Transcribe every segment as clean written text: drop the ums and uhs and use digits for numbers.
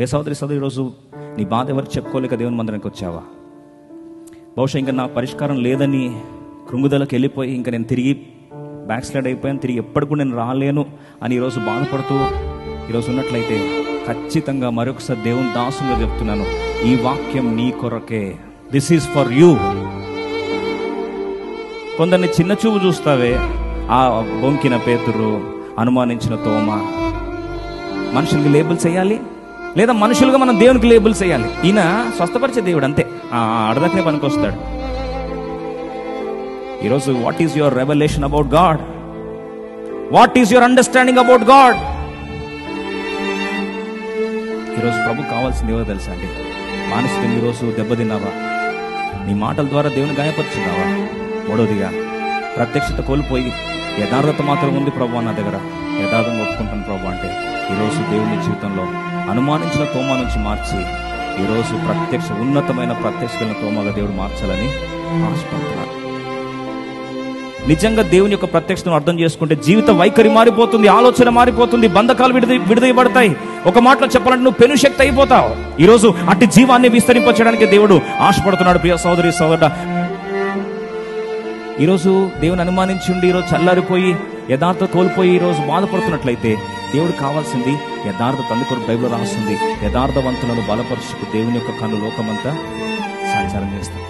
సోదరి ఈరోజు నీ బాధ ఎవరికి చెప్పుకోలేక దేవుని మందిరానికి వచ్చావా? బహుశా ఇంకా నా పరిష్కారం లేదని కృంగుదలకు వెళ్ళిపోయి ఇంకా నేను తిరిగి బ్యాక్ స్లైడ్ అయిపోయాను, తిరిగి ఎప్పటికూ నేను రాలేను అని ఈరోజు బాధపడుతూ ఈరోజు ఉన్నట్లయితే ఖచ్చితంగా మరొకసారి దేవుని దాసుగా చెప్తున్నాను, ఈ వాక్యం నీ కొరకే. This is for you. కొందరిని చిన్న చూపు చూస్తావే, ఆ బొంకిన పేతురు, అనుమానించిన తోమ. మనుషులకి లేబుల్స్ వేయాలి, లేదా మనుషులుగా మనం దేవునికి లేబుల్స్ వేయాలి. ఈయన స్వస్థపరిచే దేవుడు, అంతే, అడదకనే పనికొస్తాడు. ఈరోజు what is your revolution about God? What is your understanding about God? ఈరోజు ప్రభు కావాల్సింది ఏవో తెలుసా అండి? మానసికంగా ఈరోజు దెబ్బతిన్నావా? నీ మాటల ద్వారా దేవుని గాయపరుచున్నావా? మూడవదిగా ప్రత్యక్షత కోల్పోయి యథార్థత మాత్రం ఉంది ప్రభు నా దగ్గర, యథార్థంగా ఒప్పుకుంటాను ప్రభు అంటే ఈరోజు దేవుని జీవితంలో అనుమానించిన తోమా నుంచి మార్చి ఈరోజు ఉన్నతమైన ప్రత్యక్షమైన తోమాగా దేవుడు మార్చాలని ఆశపడుతున్నాను. నిజంగా దేవుని యొక్క ప్రత్యక్షతను అర్థం చేసుకుంటే జీవిత వైఖరి మారిపోతుంది, ఆలోచన మారిపోతుంది, బంధకాలు విడుదలబడతాయి. ఒక మాటలో చెప్పాలంటే నువ్వు పెనుశక్తి అయిపోతావు. ఈరోజు అట్టి జీవాన్ని విస్తరింపచేయడానికి దేవుడు ఆశపడుతున్నాడు. ప్రియ సోదరి సోదరుడా, ఈరోజు దేవుని అనుమానించి ఉండి ఈరోజు చల్లారిపోయి యథార్థత కోల్పోయి ఈరోజు బాధపడుతున్నట్లయితే దేవుడు కావాల్సింది యథార్థత. అందుకొరకు బైబిల్ రాస్తుంది, యథార్థవంతులను బలపరుచుకు దేవుని యొక్క కన్ను లోకమంతా సంచారం చేస్తాం.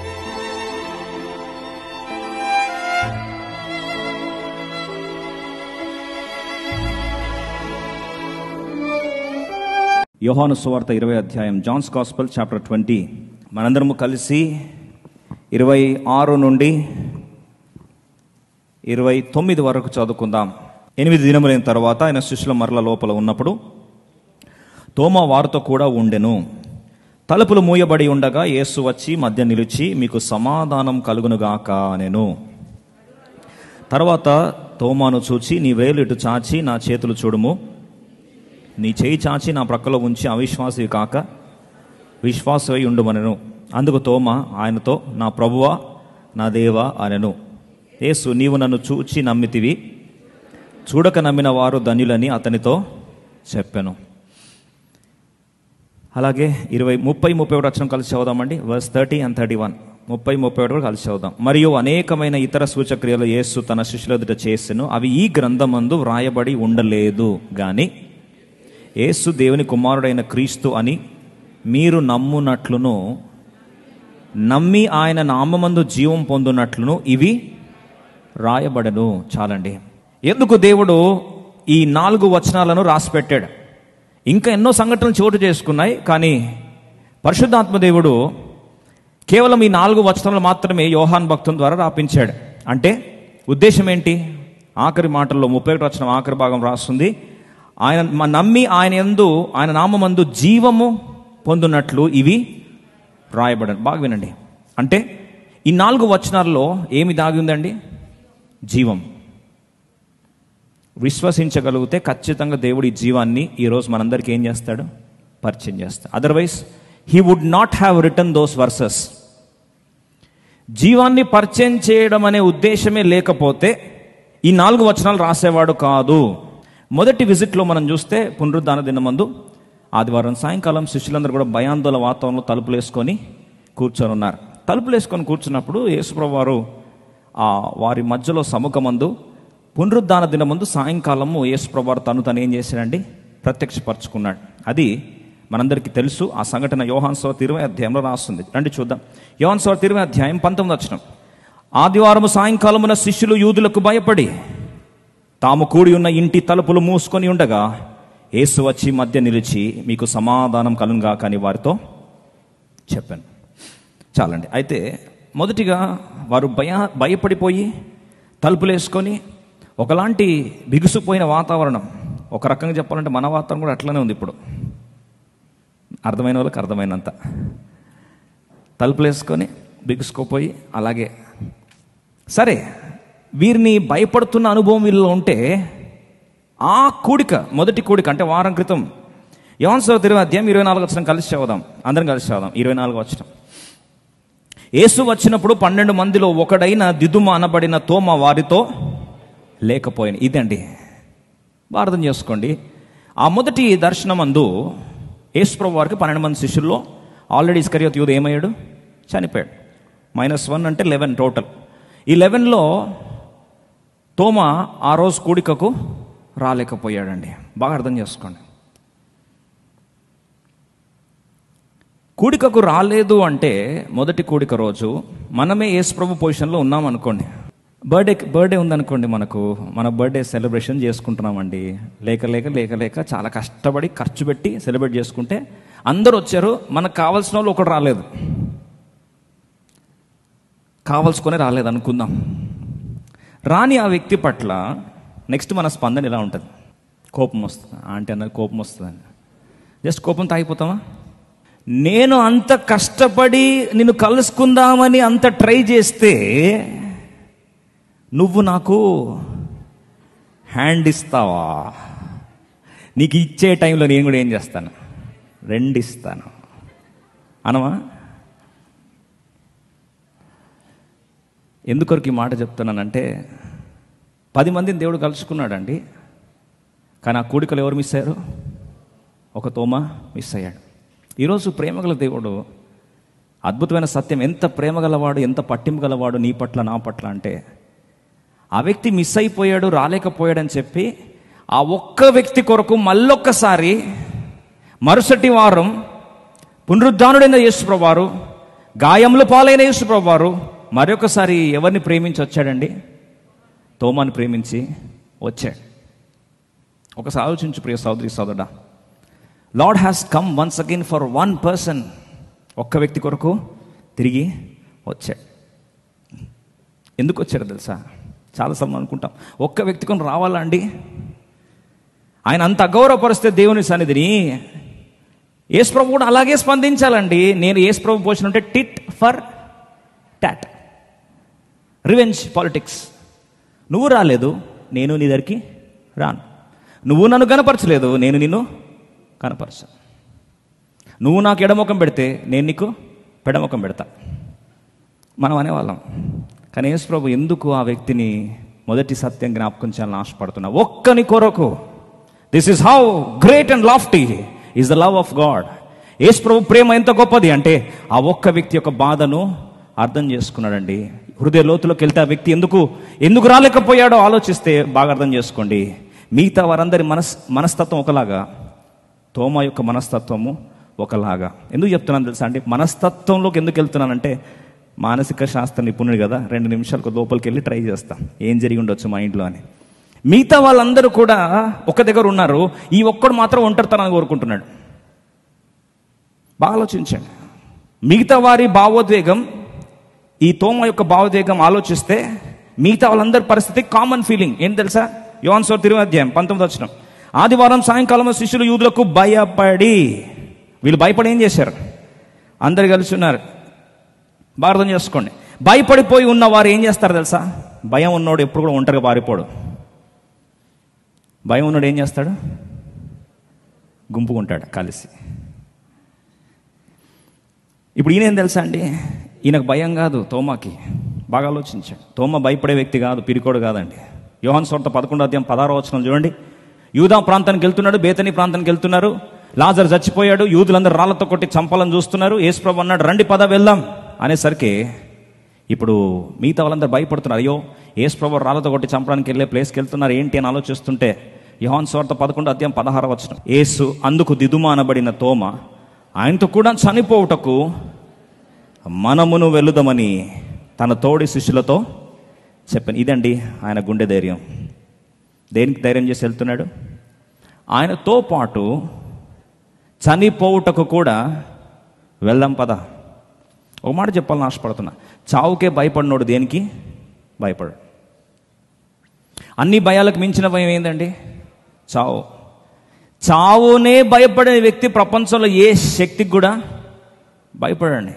యోహాను సువార్త 20వ అధ్యాయం, జాన్స్ గాస్పెల్ చాప్టర్ 20. మనందరము కలిసి 26 నుండి 29 వరకు చదువుకుందాం. 8 దినములైన తర్వాత ఆయన శిష్యుల మరల లోపల ఉన్నప్పుడు తోమా వారితో కూడా ఉండెను. తలుపులు మూయబడి ఉండగా యేసు వచ్చి మధ్య నిలిచి, మీకు సమాధానం కలుగునుగాక అనెను. తర్వాత తోమాను చూచి, నీ వేలు ఇటు చాచి నా చేతులు చూడుము, నీ చేయి చాచి నా ప్రక్కలో ఉంచి అవిశ్వాసివి కాక విశ్వాసమై ఉండుమనెను. అందుకు తోమా ఆయనతో, నా ప్రభువా నా దేవా అనెను. యేసు, నీవు నన్ను చూచి నమ్మితివి, చూడక నమ్మిన వారు ధన్యులని అతనితో చెప్పెను. అలాగే 30-31 వచనం కలిసి చదువుదామండి. Verse 30 and 31. 30-31 కూడా కలిసి చదువుదాం. మరియు అనేకమైన ఇతర సూచక్రియలు యేసు తన శిష్యుల ఎదుట చేసెను, అవి ఈ గ్రంథమందు వ్రాయబడి ఉండలేదు గాని యేసు దేవుని కుమారుడైన క్రీస్తు అని మీరు నమ్మునట్లును, నమ్మి ఆయన నామమందు జీవం పొందునట్లును ఇవి రాయబడను. చాలండి. ఎందుకు దేవుడు ఈ 4 వచనాలను రాసి పెట్టాడు? ఇంకా ఎన్నో సంఘటనలు చోటు చేసుకున్నాయి, కానీ పరిశుద్ధాత్మ దేవుడు కేవలం ఈ 4 వచనాలు మాత్రమే యోహాన్ భక్తుని ద్వారా రాపించాడు. అంటే ఉద్దేశం ఏంటి? ఆఖరి మాటల్లో 31 వచనం ఆఖరి భాగం రాస్తుంది, ఆయన నమ్మి ఆయన యందు ఆయన నామమందు జీవము పొందునట్లు ఇవి రాయబడను. బాగా వినండి. అంటే ఈ 4 వచనాల్లో ఏమి దాగి ఉందండి? జీవం. విశ్వసించగలిగితే ఖచ్చితంగా దేవుడు ఈ జీవాన్ని ఈరోజు మనందరికీ ఏం చేస్తాడు? పరిచయం చేస్తాడు. Otherwise he would not have written those verses. జీవాన్ని పరిచయం చేయడం అనే ఉద్దేశమే లేకపోతే ఈ 4 వచనాలు రాసేవాడు కాదు. మొదటి విజిట్లో మనం చూస్తే పునరుద్ధాన దినమందు ఆదివారం సాయంకాలం శిష్యులందరూ కూడా భయాందోళన వాతావరణంలో తలుపులు వేసుకొని కూర్చొని ఉన్నారు. తలుపులు వేసుకొని కూర్చున్నప్పుడు యేసుప్రభువు వారు వారి మధ్యలో సముఖమందు పునరుద్ధాన దినమందు సాయంకాలము యేసుప్రభువు వారు తను ఏం చేశాడండి? ప్రత్యక్షపరచుకున్నాడు. అది మనందరికీ తెలుసు. ఆ సంఘటన యోహాను సువార్త 20వ అధ్యాయంలో రాస్తుంది. రండి చూద్దాం. యోహాను సువార్త 20వ అధ్యాయం 19వ వచనం. ఆదివారము సాయంకాలమున శిష్యులు యూదులకు భయపడి తాము కూడి ఉన్న ఇంటి తలుపులు మూసుకొని ఉండగా యేసు వచ్చి మధ్య నిలిచి, మీకు సమాధానం కలుగుగాక అని వారితో చెప్పాను. చాలండి. అయితే మొదటిగా వారు భయపడిపోయి తలుపులు వేసుకొని ఒకలాంటి బిగుసుపోయిన వాతావరణం. ఒక రకంగా చెప్పాలంటే మన వాతావరణం కూడా అట్లనే ఉంది ఇప్పుడు. అర్థమైన వాళ్ళకి అర్థమైనంత తలుపులు వేసుకొని బిగుసుకోపోయి అలాగే. సరే, వీరిని భయపడుతున్న అనుభవం వీళ్ళలో ఉంటే ఆ కూడిక, మొదటి కూడిక అంటే వారం క్రితం యోహాను సువార్త 20వ అధ్యాయం 24వ వచనం కలిసి చదువుదాం. అందరం కలిసి చదువుదాం. 24వ వచనం. యేసు వచ్చినప్పుడు 12 మందిలో ఒకడైన దిదుమ అనబడిన తోమా వారితో లేకపోయాను. ఇదండి, అర్థం చేసుకోండి. ఆ మొదటి దర్శనమందు యేసుప్రభు వారికి 12 మంది శిష్యుల్లో ఆల్రెడీ ఇస్కరియోతు యూదా ఏమయ్యాడు? చనిపోయాడు. -1 అంటే 11 టోటల్. ఈ 11లో తోమా ఆ రోజు కూడికకు రాలేకపోయాడండి. బాగా అర్థం చేసుకోండి. కూడికకు రాలేదు అంటే మొదటి కూడిక రోజు మనమే యేసుప్రభు పొజిషన్లో ఉన్నాం అనుకోండి. బర్త్డే ఉందనుకోండి, మన బర్త్డే సెలబ్రేషన్ చేసుకుంటున్నామండి. లేక చాలా కష్టపడి ఖర్చు పెట్టి సెలబ్రేట్ చేసుకుంటే అందరూ వచ్చారు, మనకు కావాల్సిన వాళ్ళు ఒకడు రాలేదు, కావాల్సుకొని రాలేదు అనుకుందాం. రాని ఆ వ్యక్తి పట్ల నెక్స్ట్ మన స్పందన ఎలా ఉంటుంది? కోపం వస్తుంది. ఆంటీ అన్నది కోపం వస్తుందని జస్ట్ కోపం తాగిపోతామా? నేను అంత కష్టపడి నిన్ను కలుసుకుందామని అంత ట్రై చేస్తే నువ్వు నాకు హ్యాండ్ ఇస్తావా? నీకు ఇచ్చే టైంలో నేను కూడా ఏం చేస్తాను? 2 ఇస్తాను అనవా? ఎందుకొరకు ఈ మాట చెప్తున్నానంటే 10 మందిని దేవుడు కలుసుకున్నాడండి. కానీ ఆ కూడికలు ఎవరు మిస్ అయ్యారు? ఒక తోమా మిస్ అయ్యాడు. ఈరోజు ప్రేమగల దేవుడు అద్భుతమైన సత్యం, ఎంత ప్రేమగలవాడు, ఎంత పట్టింపు గలవాడు నీ పట్ల నా పట్ల అంటే, ఆ వ్యక్తి మిస్ అయిపోయాడు, రాలేకపోయాడని చెప్పి ఆ ఒక్క వ్యక్తి కొరకు మళ్ళొక్కసారి మరుసటి వారం పునరుద్ధానుడైన యేసుప్రభువు వారు, గాయముల పాలైన యేసుప్రభువు వారు మరొకసారి ఎవరిని ప్రేమించి వచ్చాడండి? తోమాని ప్రేమించి వచ్చాడు. ఒకసారి ఆలోచించు ప్రియ సోదరి సోదరుడా, lord has come once again for 1 person. ఒక్క వ్యక్తి కొరకు తిరిగి వచ్చాడు. ఎందుకు వచ్చాడు తెలుసా? చాలాసార్లు అనుకుంటాం, ఒక్క వ్యక్తి కొని రావాలా అండి? ఆయన అంత అగౌరవపరిస్తే దేవుని సన్నిధిని యేసుప్రభు కూడా అలాగే స్పందించాలండి. నేను యేసుప్రభు పోషన్ ఉంటే tit for tat, revenge politics. నువ్వు రాలేదు, నేను నీ దగ్గరికి రాను. నువ్వు నన్ను కనపరచలేదు, నేను నిన్ను కనపరచను. నువ్వు నాకు ఎడముఖం పెడితే నేను నీకు పెడముఖం పెడతా మనం అనేవాళ్ళం. కానీ యేసుప్రభు ఎందుకు ఆ వ్యక్తిని మొదటి సత్యం జ్ఞాపకం చేయాలని ఆశపడుతున్నా? ఒక్కని కొరకు. This is how great and lofty is the love of God. యేసుప్రభు ప్రేమ ఎంత గొప్పది అంటే ఆ ఒక్క వ్యక్తి యొక్క బాధను అర్థం చేసుకున్నాడండి. హృదయ లోతులోకి వెళ్తే ఆ వ్యక్తి ఎందుకు రాలేకపోయాడో ఆలోచిస్తే బాగా అర్థం చేసుకోండి. మిగతా వారందరి మనస్తత్వం ఒకలాగా, తోమా యొక్క మనస్తత్వము ఒకలాగా. ఎందుకు చెప్తున్నాను తెలుసా అండి? మనస్తత్వంలోకి ఎందుకు వెళ్తున్నానంటే, మానసిక శాస్త్ర నిపుణుడు కదా, 2 నిమిషాలకు లోపలికి వెళ్ళి ట్రై చేస్తా ఏం జరిగి ఉండొచ్చు మా ఇంట్లో అని. మిగతా వాళ్ళందరూ కూడా ఒక దగ్గర ఉన్నారు, ఈ ఒక్కడు మాత్రం ఒంటరితనాన్ని కోరుకుంటున్నాడు. బాగా ఆలోచించండి. మిగతా వారి భావోద్వేగం, ఈ తోమా యొక్క భావోద్వేగం ఆలోచిస్తే మిగతా వాళ్ళందరి పరిస్థితి కామన్ ఫీలింగ్. ఏం తెలుసా? యోహాను సువార్త 20:19 ఆదివారం సాయంకాలం శిష్యులు యూదులకు భయపడి, వీళ్ళు భయపడి ఏం చేశారు? అందరు కలిసి ఉన్నారు. బాగా అర్థం చేసుకోండి. భయపడిపోయి ఉన్న వారు ఏం చేస్తారు తెలుసా? భయం ఉన్నోడు ఎప్పుడు కూడా ఒంటరిగా పారిపోడు. భయం ఉన్నోడు ఏం చేస్తాడు? గుంపుకుంటాడు కలిసి. ఇప్పుడు ఈయన ఏం తెలుసా అండి? ఈయనకు భయం కాదు తోమాకి. బాగా ఆలోచించాడు. తోమా భయపడే వ్యక్తి కాదు, పిరికోడు కాదండి. యోహాను సువార్త 11:16 చూడండి. యూదా ప్రాంతానికి వెళ్తున్నాడు, బేతనీ ప్రాంతానికి వెళ్తున్నారు. లాజరు చచ్చిపోయాడు, యూదులందరూ రాళ్లతో కొట్టి చంపాలని చూస్తున్నారు. యేసుప్రభు అన్నాడు, రండి పద వెళ్దాం అనేసరికి ఇప్పుడు మిగతా వాళ్ళందరూ భయపడుతున్నారు. అయ్యో, యేసుప్రభు రాళ్లతో కొట్టి చంపడానికి వెళ్ళే ప్లేస్కి వెళ్తున్నారు ఏంటి అని ఆలోచిస్తుంటే యోహాను సువార్త 11:16 యేసు అందుకు దిదుమా అనబడిన తోమా ఆయనతో కూడా చనిపోవుటకు మనమును వెళుదామని తన తోడి శిష్యులతో చెప్పాను. ఇదండి ఆయన గుండె ధైర్యం. దేనికి ధైర్యం చేసి వెళ్తున్నాడు? ఆయనతో పాటు చనిపోవుటకు కూడా వెళ్దాం పద. ఒక మాట చెప్పాలని ఆశపడుతున్నా, చావుకే భయపడినోడు దేనికి భయపడు? అన్ని భయాలకు మించిన భయం ఏందండి? చావు. చావునే భయపడే వ్యక్తి ప్రపంచంలో ఏ శక్తికి కూడా భయపడండి.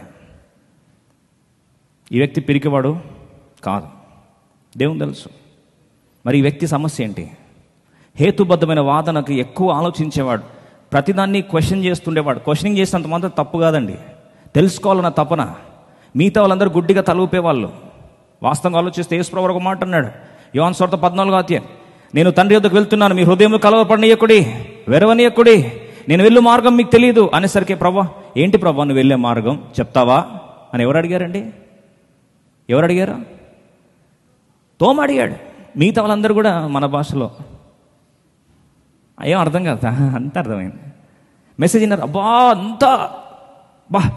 ఈ వ్యక్తి పిరికివాడు కాదు, దేవుని తెలుసు. మరి ఈ వ్యక్తి సమస్య ఏంటి? హేతుబద్ధమైన వాదనకు ఎక్కువ ఆలోచించేవాడు, ప్రతిదాన్ని క్వశ్చన్ చేస్తుండేవాడు. క్వశ్చనింగ్ చేసినంత మాత్రం తప్పు కాదండి, తెలుసుకోవాలన్న తపన. మిగతా వాళ్ళందరూ గుడ్డిగా తలూపేవాళ్ళు. వాస్తవంగా ఆలోచిస్తే యేసుప్రభు ఒక మాట అన్నాడు, యోహాను సువార్త 14వ అధ్యాయం, నేను తండ్రి యొద్దకు వెళ్తున్నాను, మీ హృదయం కలవరపడనీయకుడి, వెరవనీయకుడి. నేను వెళ్ళు మార్గం మీకు తెలియదు అనేసరికి ప్రభా ఏంటి ప్రభా నువ్వు వెళ్ళే మార్గం చెప్తావా అని ఎవరు అడిగారండి? ఎవరు అడిగారు? తోమ అడిగాడు. మిగతా వాళ్ళందరూ కూడా మన భాషలో ఏం అర్థం కాదు, అంత అర్థమైంది. మెసేజ్ విన్నారు, అబ్బా అంతా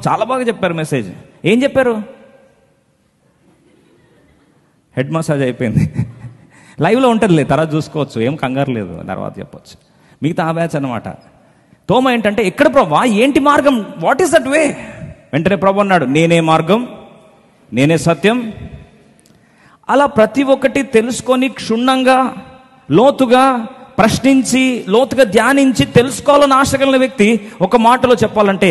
చాలా బాగా చెప్పారు మెసేజ్. ఏం చెప్పారు? హెడ్ మసాజ్ అయిపోయింది. లైవ్లో ఉంటుందిలే, తర్వాత చూసుకోవచ్చు, ఏం కంగారు లేదు, తర్వాత చెప్పొచ్చు. మిగతా ఆ బ్యాచ్ అనమాట. తోమ ఏంటంటే ఎక్కడ ప్రభా, ఏంటి మార్గం, వాట్ ఈస్ దట్ వే? వెంటనే ప్రభు అన్నాడు, నేనే మార్గం, నేనే సత్యం. అలా ప్రతి ఒక్కటి తెలుసుకొని క్షుణ్ణంగా లోతుగా ప్రశ్నించి లోతుగా ధ్యానించి తెలుసుకోవాలని ఆశ కలిగిన వ్యక్తి ఒక మాటలో చెప్పాలంటే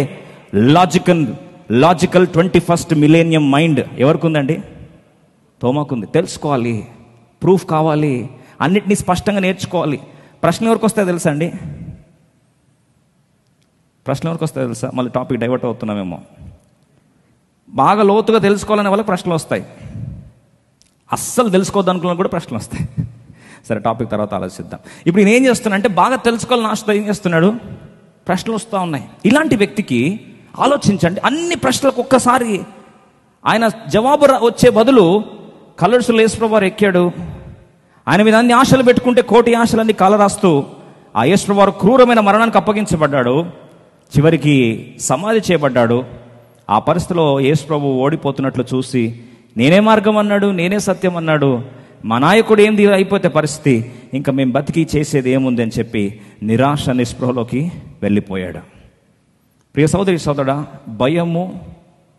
లాజికల్ 21st మిలేనియం మైండ్ ఎవరికి ఉందండి? తోమాకుంది. తెలుసుకోవాలి, ప్రూఫ్ కావాలి, అన్నిటినీ స్పష్టంగా నేర్చుకోవాలి. ప్రశ్న ఎవరికి వస్తాయో తెలుసా అండి? ప్రశ్న ఎవరికి వస్తాయో తెలుసా? మళ్ళీ టాపిక్ డైవర్ట్ అవుతున్నామేమో. బాగా లోతుగా తెలుసుకోవాలనే వాళ్ళకి ప్రశ్నలు వస్తాయి, అస్సలు తెలుసుకోవద్దనుకున్న కూడా ప్రశ్నలు వస్తాయి. సరే, టాపిక్ తర్వాత ఆలోచిద్దాం. ఇప్పుడు నేను ఏం చేస్తున్నా అంటే బాగా తెలుసుకోవాలని ఆశతో ఏం చేస్తున్నాడు? ప్రశ్నలు వస్తూ ఉన్నాయి. ఇలాంటి వ్యక్తికి ఆలోచించండి, అన్ని ప్రశ్నలకు ఒక్కసారి ఆయన జవాబు వచ్చే బదులు కలర్సులు యేసుప్రభు వారు ఎక్కాడు. ఆయన మీద అన్ని ఆశలు పెట్టుకుంటే కోటి ఆశలన్నీ కలరాస్తూ ఆ యేసుప్రభు వారు క్రూరమైన మరణానికి అప్పగించబడ్డాడు. చివరికి సమాధి చేయబడ్డాడు. ఆ పరిస్థితిలో యేసుప్రభు ఓడిపోతున్నట్లు చూసి నేనే మార్గం అన్నాడు, నేనే సత్యం అన్నాడు. మా నాయకుడు ఏంది అయిపోతే పరిస్థితి, ఇంకా మేము బతికి చేసేది ఏముంది అని చెప్పి నిరాశ నిస్పృహలోకి వెళ్ళిపోయాడు. ప్రియ సోదరి సోదరుడా, భయము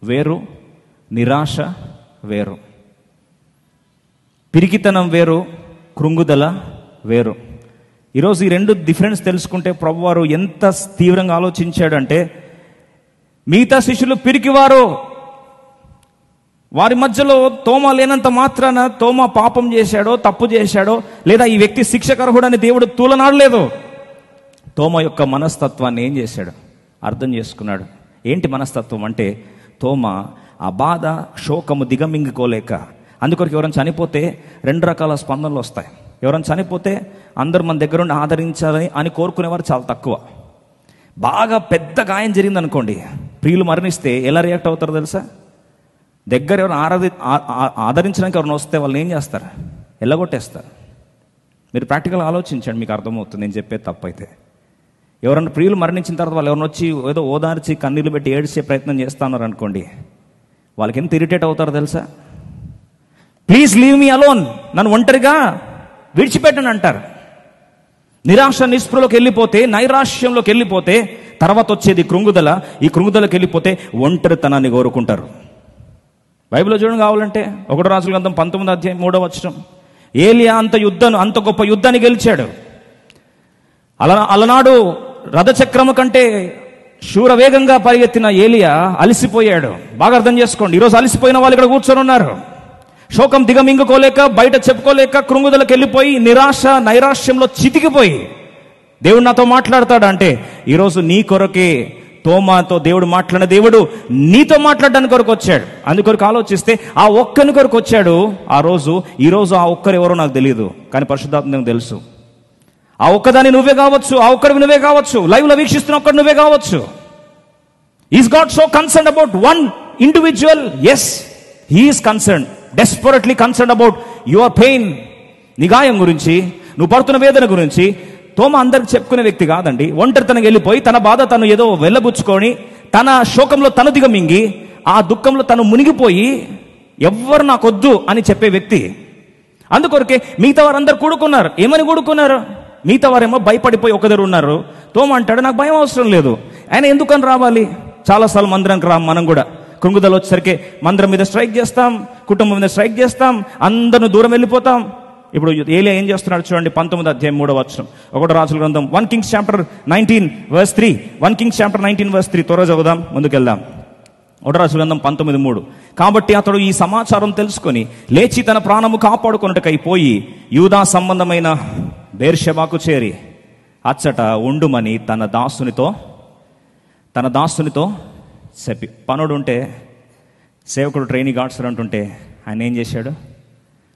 వేరు, నిరాశ వేరు. పిరికితనం వేరు, కృంగుదల వేరు. ఈరోజు ఈ రెండు డిఫరెన్స్ తెలుసుకుంటే ప్రభువారు ఎంత తీవ్రంగా ఆలోచించాడు అంటే, మిగతా శిష్యులు పిరికివారు, వారి మధ్యలో తోమ లేనంత మాత్రాన తోమ పాపం చేశాడో తప్పు చేశాడో లేదా ఈ వ్యక్తి శిక్షకర్హుడని దేవుడు తూలనాడలేదు. తోమ యొక్క మనస్తత్వాన్ని ఏం చేశాడు? అర్థం చేసుకున్నాడు. ఏంటి మనస్తత్వం అంటే, తోమ ఆ బాధ శోకము దిగమింగుకోలేక, అందుకొరకు ఎవరైనా చనిపోతే 2 రకాల స్పందనలు వస్తాయి. ఎవరైనా చనిపోతే అందరూ మన దగ్గర ఉండి ఆదరించాలని అని కోరుకునేవారు చాలా తక్కువ. బాగా పెద్ద గాయం జరిగింది అనుకోండి, ప్రియులు మరణిస్తే ఎలా రియాక్ట్ అవుతారో తెలుసా? దగ్గర ఎవరు ఆదరించడానికి ఎవరైనా వస్తే వాళ్ళని ఏం చేస్తారు? ఎల్లగొట్టేస్తారు. మీరు ప్రాక్టికల్గా ఆలోచించండి, మీకు అర్థమవుతుంది నేను చెప్పేది తప్పైతే. ఎవరైనా ప్రియులు మరణించిన తర్వాత వాళ్ళు ఎవరైనా వచ్చి ఏదో ఓదార్చి కన్నీళ్ళు పెట్టి ఏడ్చే ప్రయత్నం చేస్తున్నారు అనుకోండి, వాళ్ళకి ఎంత ఇరిటేట్ అవుతారో తెలుసా? ప్లీజ్ లీవ్ మీ అలోన్, నన్ను ఒంటరిగా విడిచిపెట్టని అంటారు. నిరాశ నిస్పృహలోకి వెళ్ళిపోతే, నైరాశ్యంలోకి వెళ్ళిపోతే తర్వాత వచ్చేది కృంగుదల. ఈ కృంగుదలకి వెళ్ళిపోతే ఒంటరితనాన్ని కోరుకుంటారు. బైబిల్లో చూడండి కావాలంటే 1 రాజుల గ్రంథం 19వ అధ్యాయం 3వ వచనం. ఏలియా అంత గొప్ప యుద్ధాన్ని గెలిచాడు. అలనాడు రథచక్రము కంటే శూరవేగంగా పరిగెత్తిన ఏలియా అలసిపోయాడు. బాగా అర్థం చేసుకోండి, ఈరోజు అలసిపోయిన వాళ్ళు ఇక్కడ కూర్చొని ఉన్నారు. శోకం దిగమింగుకోలేక, బయట చెప్పుకోలేక, కృంగుదలకు వెళ్ళిపోయి నిరాశ నైరాశ్యంలో చితికిపోయి దేవుడు నాతో మాట్లాడతాడు అంటే, ఈరోజు నీ కొరకే తోమాతో దేవుడు మాట్లాడిన దేవుడు నీతో మాట్లాడడానికి కొరకు వచ్చాడు. అందుకొరకు ఆలోచిస్తే ఆ ఒక్కని కొరకు వచ్చాడు ఆ రోజు. ఈరోజు ఆ ఒక్కరు ఎవరో నాకు తెలియదు, కానీ పరిశుద్ధాత్మ నాకు తెలుసు. ఆ ఒక్కదాన్ని నువ్వే కావచ్చు, ఆ ఒక్కడివి నువ్వే కావచ్చు, లైవ్లో వీక్షిస్తున్న ఒక్కడు నువ్వే కావచ్చు. Is God so concern about one individual? Yes, he is concern, desperately concern about your pain. నీ గాయం గురించి, నువ్వు పడుతున్న వేదన గురించి. తోమ అందరికి చెప్పుకునే వ్యక్తి కాదండి. ఒంటరితనంగా వెళ్ళిపోయి తన బాధ తను ఏదో వెళ్ళబుచ్చుకొని తన శోకంలో తను దిగమింగి ఆ దుఃఖంలో తను మునిగిపోయి ఎవ్వరు నాకొద్దు అని చెప్పే వ్యక్తి. అందుకొరకే మిగతా వారందరూ కూడుకున్నారు. ఏమని కూడుకున్నారు? మిగతా వారేమో భయపడిపోయి ఒక దగ్గర ఉన్నారు. తోమ అంటాడు, నాకు భయం అవసరం లేదు. ఆయన ఎందుకని రావాలి? చాలాసార్లు మందిరానికి రాం మనం కూడా. కృంగుదల వచ్చేసరికి మందిరం మీద స్ట్రైక్ చేస్తాం, కుటుంబం మీద స్ట్రైక్ చేస్తాం, అందరూ దూరం వెళ్ళిపోతాం. ఇప్పుడు ఏలియా ఏం చేస్తున్నాడు చూడండి, 19వ అధ్యాయం 3వ వచనం, 1 రాజుల గ్రంథం 1 Kings chapter 19 verse 3. 1 Kings chapter 19 verse 3 త్వరగా చదువుదాం, ముందుకెళ్దాం. 1 రాజుల గ్రంథం 19:3. కాబట్టి అతడు ఈ సమాచారం తెలుసుకొని లేచి తన ప్రాణము కాపాడుకొనుటకై పోయి యూదా సంబంధమైన బేర్షెబాకు చేరి అచ్చట ఉండుమని తన దాసునితో చెప్పి. పనుడు ఉంటే సేవకుడు ట్రైనింగ్ గాడ్సర్ అంటుంటే ఆయన ఏం చేశాడు?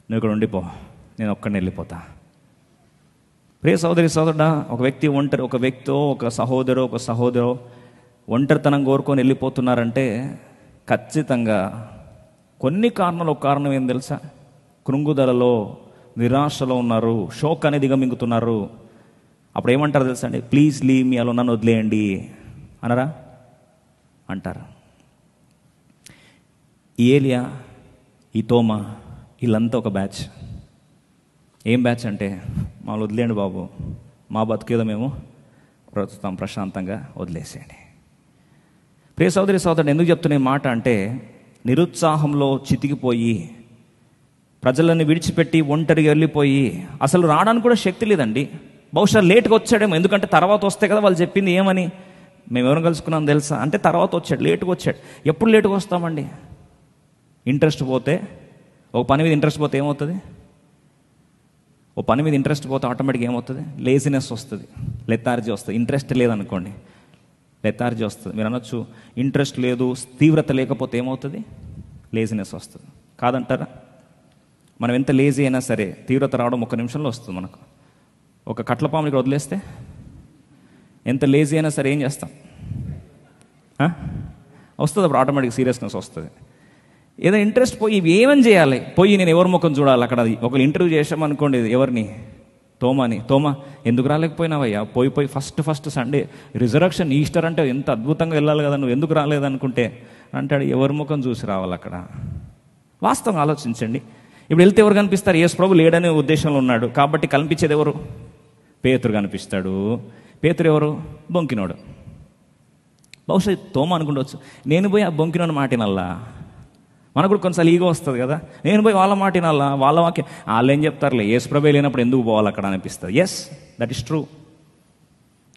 నువ్వు ఇక్కడ ఉండిపో, నేను ఒక్కడిని వెళ్ళిపోతా. ప్రియ సోదరి సోదరుడా, ఒక వ్యక్తి ఒక సహోదరో ఒంటరితనం కోరుకొని వెళ్ళిపోతున్నారంటే ఖచ్చితంగా కొన్ని కారణాలు. ఒక కారణం ఏం తెలుసా? కృంగుదలలో, నిరాశలో ఉన్నారు, షోక్ అనేది దిగమింగుతున్నారు. అప్పుడు ఏమంటారు తెలుసా అండి? ప్లీజ్ లీవ్ మీ అలో, నన్ను వదిలేయండి అనరా? అంటారు. ఈ ఏలియా, ఈ తోమా, వీళ్ళంతా ఒక బ్యాచ్. ఏం బ్యాచ్ అంటే, మామూలు వదిలేయండి బాబు, మా బతికేదో మేము బ్రతుకుతాం ప్రశాంతంగా, వదిలేసేయండి. ప్రియ సోదరి సోదరుడు, ఎందుకు చెప్తున్న మాట అంటే, నిరుత్సాహంలో చితికిపోయి, ప్రజలను విడిచిపెట్టి ఒంటరిగా వెళ్ళిపోయి, అసలు రావడానికి కూడా శక్తి లేదండి. బహుశా లేట్గా వచ్చాడేమో, ఎందుకంటే తర్వాత వస్తే కదా వాళ్ళు చెప్పింది. ఏమని? మేము ఎవరు కలుసుకున్నాం తెలుసా అంటే, తర్వాత వచ్చాడు, లేటుగా వచ్చాడు. ఎప్పుడు లేటుగా వస్తామండి? ఇంట్రెస్ట్ పోతే, ఒక పని మీద ఇంట్రెస్ట్ పోతే ఏమవుతుంది? ఓ పని మీద ఇంట్రెస్ట్ పోతే ఆటోమేటిక్గా ఏమవుతుంది? లేజినెస్ వస్తుంది, లెథార్జీ వస్తుంది. ఇంట్రెస్ట్ లేదనుకోండి, లెథార్జీ వస్తుంది. మీరు అనొచ్చు, ఇంట్రెస్ట్ లేదు, తీవ్రత లేకపోతే ఏమవుతుంది? లేజినెస్ వస్తుంది. కాదంటారా? మనం ఎంత లేజీ అయినా సరే తీవ్రత రావడం 1 నిమిషంలో వస్తుంది. మనకు ఒక కట్లపాముని ఇక్కడ వదిలేస్తే ఎంత లేజీ అయినా సరే ఏం చేస్తాం? వస్తుంది. అప్పుడు ఆటోమేటిక్ సీరియస్నెస్ వస్తుంది. ఏదో ఇంట్రెస్ట్ పోయి ఏమని చేయాలి? పోయి నేను ఎవరి ముఖం చూడాలి? అక్కడ ఒకరు ఇంటర్వ్యూ చేసామనుకోండి, ఎవరిని? తోమాని. తోమా, ఎందుకు రాలేకపోయినావయ్యా? పోయి ఫస్ట్ సండే రిజరక్షన్, ఈస్టర్ అంటే ఎంత అద్భుతంగా వెళ్ళాలి కదా, నువ్వు ఎందుకు రాలేదనుకుంటే అంటాడు, ఎవరి ముఖం చూసి రావాలి అక్కడ? వాస్తవం ఆలోచించండి. ఇప్పుడు వెళ్తే ఎవరు కనిపిస్తారు? యేసు ప్రభు లేడనే ఉద్దేశంలో ఉన్నాడు కాబట్టి కనిపించేది ఎవరు? పేతురు కనిపిస్తాడు. పేతురు ఎవరు? బొంకినోడు. బహుశా తోమ అనుకుంటవచ్చు, నేను పోయి ఆ బొంకినోడు మాటినల్లా. మనకు కూడా కొన్నిసార్లు ఈగో వస్తుంది కదా, నేను పోయి వాళ్ళ మాటినల్లా, వాళ్ళ వాక్యం వాళ్ళు ఏం చెప్తారులే, యేసు ప్రభు లేనప్పుడు ఎందుకు పోవాలి అక్కడ అనిపిస్తుంది. Yes, that is true.